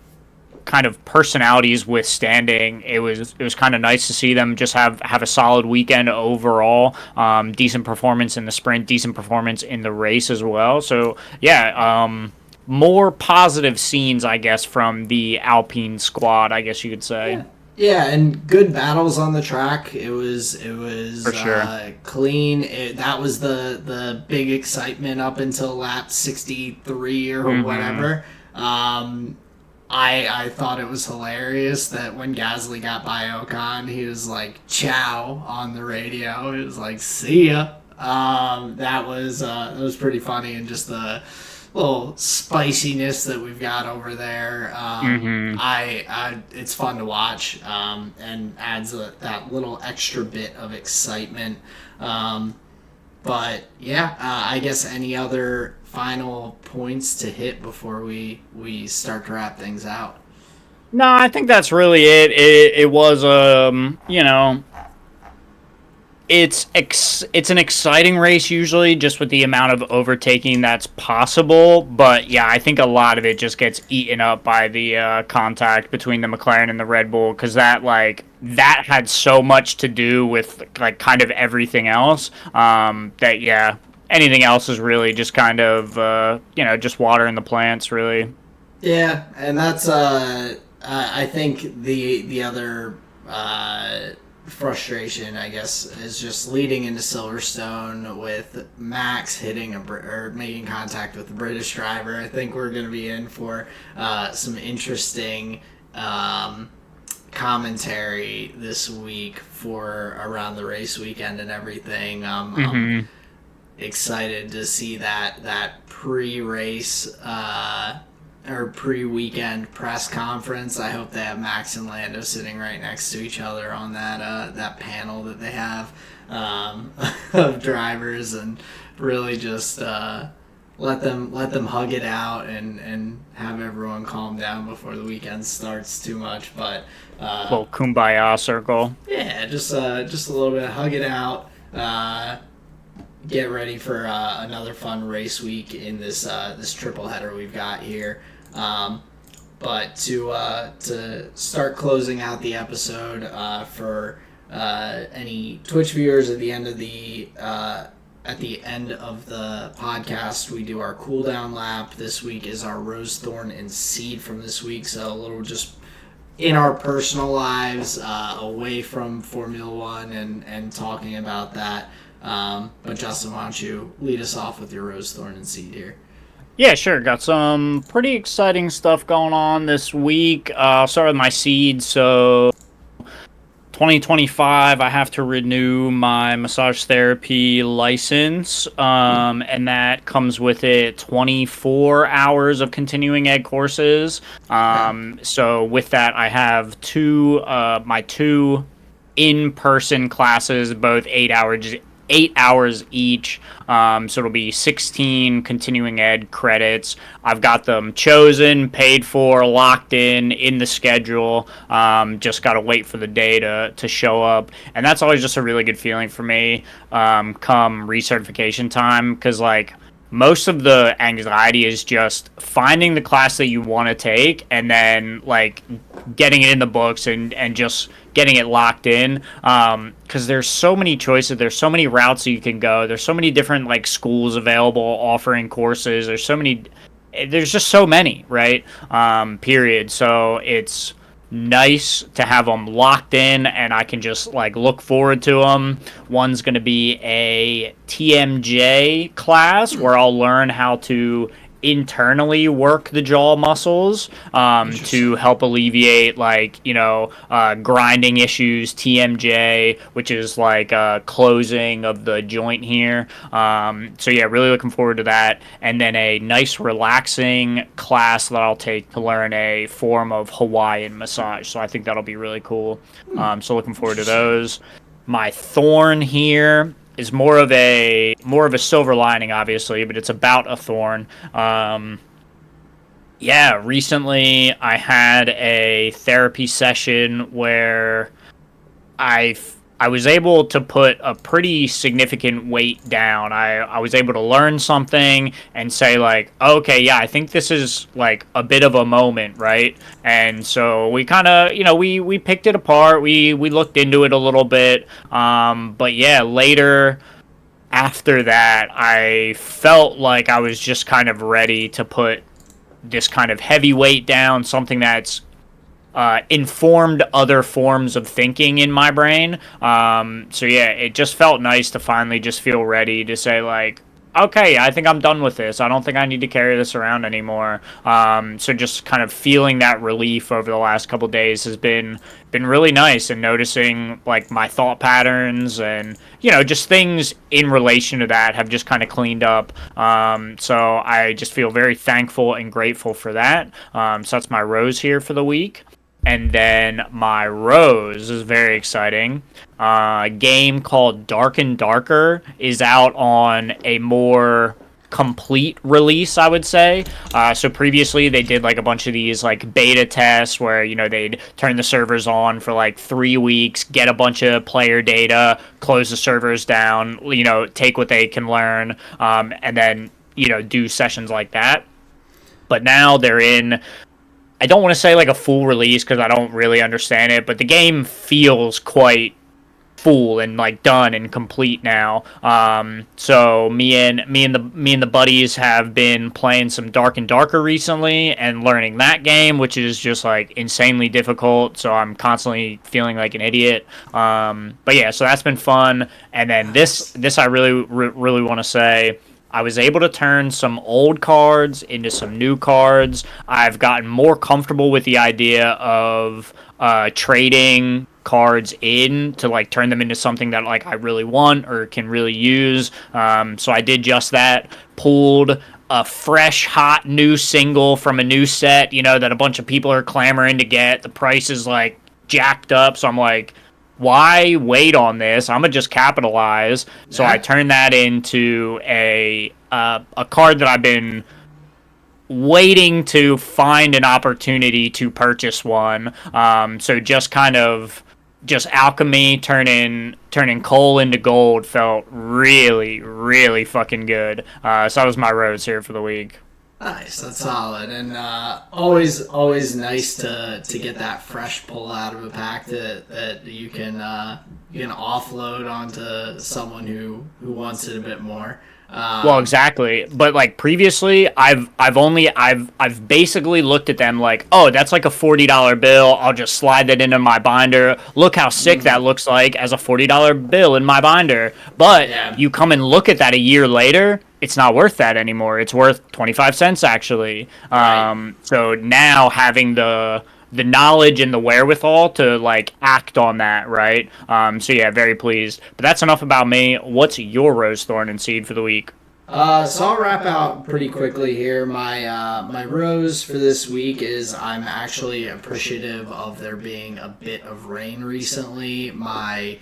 kind of personalities withstanding, it was kind of nice to see them just have a solid weekend overall. Decent performance in the sprint, decent performance in the race as well. So yeah, more positive scenes, I guess, from the Alpine squad, I guess you could say. Yeah. Yeah, and good battles on the track. It was For sure. clean. That was the big excitement up until lap 63 or Hmm. whatever. I thought it was hilarious that when Gasly got by Ocon, he was like "ciao" on the radio. He was like "see ya." That was pretty funny, and just the little spiciness that we've got over there. Hmm. It's fun to watch, and adds that little extra bit of excitement. Um, but yeah, I guess any other final points to hit before we start to wrap things out? No, I think that's really it. It was it's an exciting race usually, just with the amount of overtaking that's possible. But yeah, I think a lot of it just gets eaten up by the contact between the McLaren and the Red Bull, because that had so much to do with like kind of everything else. That yeah, anything else is really just kind of just water in the plants, really. Yeah, and that's I think the other frustration, I guess, is just leading into Silverstone with Max hitting or making contact with the British driver. I think we're going to be in for some interesting commentary this week for around the race weekend and everything. I'm Hmm. excited to see that pre-race or pre-weekend press conference. I hope they have Max and Lando sitting right next to each other on that panel that they have, of drivers, and really just let them hug it out and have everyone calm down before the weekend starts too much. But Little kumbaya circle. yeah, just a little bit, hug it out. Get ready for another fun race week in this triple header we've got here. But to start closing out the episode for any Twitch viewers at the end of the podcast, we do our cooldown lap. This week is our Rose, Thorn, and Seed from this week. So a little just in our personal lives, away from Formula One and talking about that. But Justin, why don't you lead us off with your Rose, Thorn, and Seed here? Yeah, sure. Got some pretty exciting stuff going on this week. I'll start with my seed. So 2025, I have to renew my massage therapy license, and that comes with it 24 hours of continuing ed courses. So with that, I have my two in-person classes, both 8 hours each. So it'll be 16 continuing ed credits. I've got them chosen, paid for, locked in the schedule. Just got to wait for the day to show up. And that's always just a really good feeling for me come recertification time, because like most of the anxiety is just finding the class that you want to take and then like getting it in the books and just getting it locked in, because there's so many choices, there's so many routes that you can go, there's so many different like schools available offering courses, there's just so many, right? Period. So it's nice to have them locked in and I can just like look forward to them. One's going to be a TMJ class where I'll learn how to internally work the jaw muscles to help alleviate like grinding issues. TMJ, which is like closing of the joint here. So yeah, really looking forward to that. And then a nice relaxing class that I'll take to learn a form of Hawaiian massage. So I think that'll be really cool. So looking forward to those. My thorn here is more of a silver lining, obviously, but it's about a thorn. Recently I had a therapy session where I was able to put a pretty significant weight down. I was able to learn something and say like, okay, yeah, I think this is like a bit of a moment, right? And so we kind of, we picked it apart. We looked into it a little bit. But yeah, later after that, I felt like I was just kind of ready to put this kind of heavy weight down, something that's informed other forms of thinking in my brain. So yeah, it just felt nice to finally just feel ready to say like, okay, I think I'm done with this. I don't think I need to carry this around anymore. So just kind of feeling that relief over the last couple days has been really nice, and noticing like my thought patterns and just things in relation to that have just kind of cleaned up. So I just feel very thankful and grateful for that. So that's my rose here for the week. And then my rose is very exciting. A game called Dark and Darker is out on a more complete release, I would say. So previously they did like a bunch of these like beta tests where they'd turn the servers on for like 3 weeks, get a bunch of player data, close the servers down, take what they can learn, and then do sessions like that. But now they're in, I don't want to say like a full release because I don't really understand it, but the game feels quite full and like done and complete now. So me and the buddies have been playing some Dark and Darker recently and learning that game, which is just like insanely difficult. So I'm constantly feeling like an idiot. But yeah, so that's been fun. And then this I really want to say, I was able to turn some old cards into some new cards. I've gotten more comfortable with the idea of trading cards in to like turn them into something that like I really want or can really use. So I did just that. Pulled a fresh, hot new single from a new set, that a bunch of people are clamoring to get. The price is like jacked up, so I'm like, why wait on this? I'm gonna just capitalize. So I Yeah. turned that into a card that I've been waiting to find an opportunity to purchase one. So just kind of just alchemy turning coal into gold felt really really fucking good. So that was my rose here for the week. Nice, that's solid, and always nice to get that fresh pull out of a pack that you can offload onto someone who wants it a bit more. Well, Um, exactly. But like previously, I've basically looked at them like, oh, that's like a $40 bill. I'll just slide that into my binder. Look how sick that looks like as a $40 bill in my binder. But yeah, you come and look at that a year later, it's not worth that anymore. It's worth 25 cents actually. right. So now having the knowledge and the wherewithal to like act on that, right? So yeah, very pleased. But that's enough about me. What's your rose, thorn, and seed for the week? So I'll wrap out pretty quickly here. My rose for this week is I'm actually appreciative of there being a bit of rain recently. My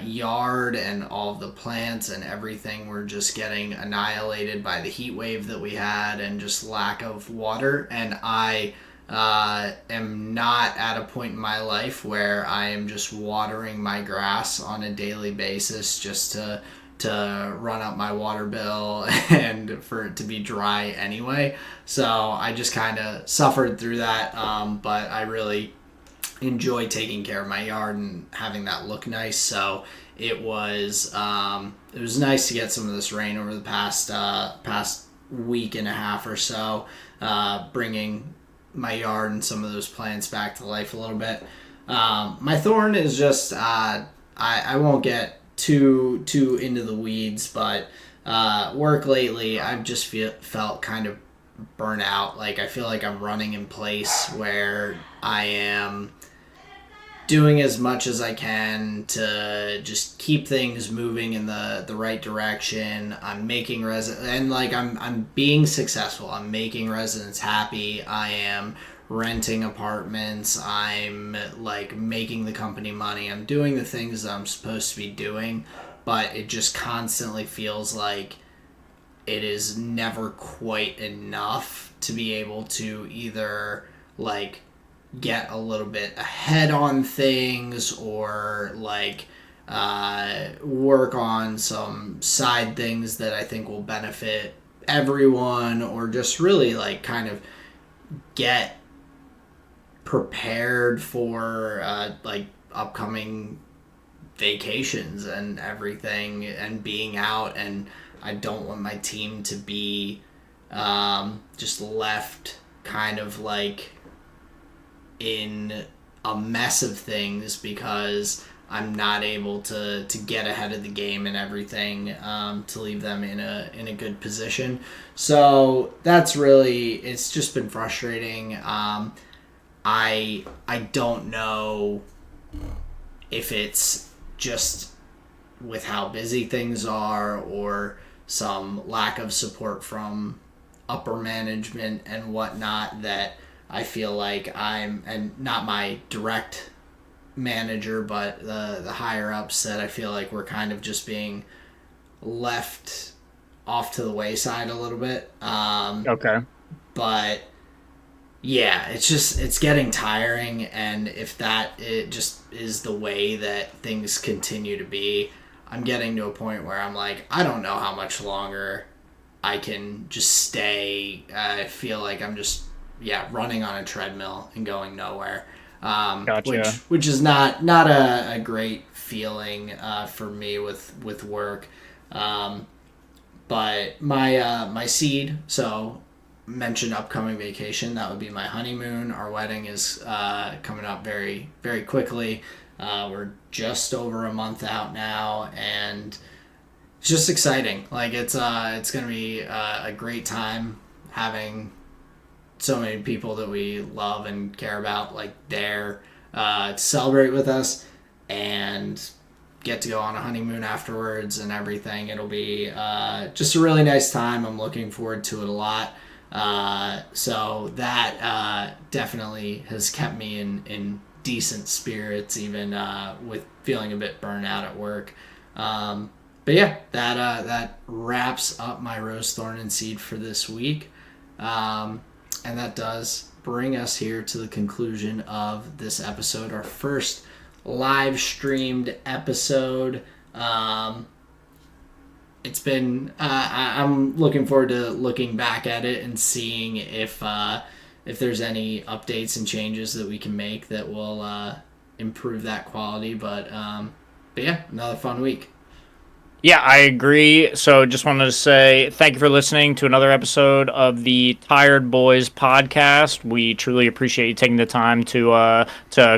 yard and all of the plants and everything were just getting annihilated by the heat wave that we had and just lack of water. And I am not at a point in my life where I am just watering my grass on a daily basis just to run up my water bill and for it to be dry anyway. So I just kind of suffered through that, but I really enjoy taking care of my yard and having that look nice. So it was nice to get some of this rain over the past week and a half or so, bringing my yard and some of those plants back to life a little bit. My thorn is just I won't get too into the weeds, but work lately I've just felt kind of burnt out. Like I feel like I'm running in place where I am doing as much as I can to just keep things moving in the right direction. I'm making and like I'm being successful. I'm making residents happy. I am renting apartments. I'm like making the company money. I'm doing the things that I'm supposed to be doing, but it just constantly feels like it is never quite enough to be able to either like get a little bit ahead on things or like work on some side things that I think will benefit everyone or just really like kind of get prepared for like upcoming vacations and everything and being out. And I don't want my team to be just left kind of like in a mess of things because I'm not able to get ahead of the game and everything, to leave them in a good position. So that's really, it's just been frustrating. I don't know if it's just with how busy things are or some lack of support from upper management and whatnot that I feel like and not my direct manager, but the higher ups that I feel like we're kind of just being left off to the wayside a little bit. Okay. But yeah, it's getting tiring, and if that it just is the way that things continue to be, I'm getting to a point where I'm like, I don't know how much longer I can just stay. I feel like I'm just running on a treadmill and going nowhere, Gotcha. which is not a great feeling for me with work. Um, but my seed, so mentioned upcoming vacation, that would be my honeymoon. Our wedding is coming up very very quickly. We're just over a month out now, and it's just exciting. Like it's gonna be a great time having so many people that we love and care about like there to celebrate with us and get to go on a honeymoon afterwards and everything. It'll be just a really nice time. I'm looking forward to it a lot. So that definitely has kept me in decent spirits, even with feeling a bit burnt out at work. But yeah, that wraps up my Rose, Thorn, and Seed for this week. And that does bring us here to the conclusion of this episode, our first live streamed episode. It's been I'm looking forward to looking back at it and seeing if there's any updates and changes that we can make that will improve that quality. But yeah, another fun week. Yeah, I agree. So just wanted to say thank you for listening to another episode of the Tyred Boys podcast. We truly appreciate you taking the time to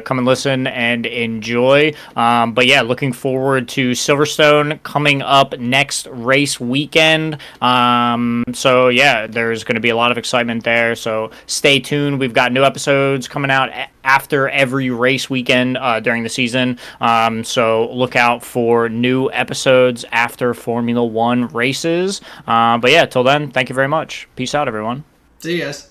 come and listen and enjoy. But yeah, looking forward to Silverstone coming up next race weekend. So yeah, there's going to be a lot of excitement there. So stay tuned. We've got new episodes coming out after every race weekend during the season. So look out for new episodes after Formula One races. But yeah, till then, thank you very much. Peace out, everyone. See you guys.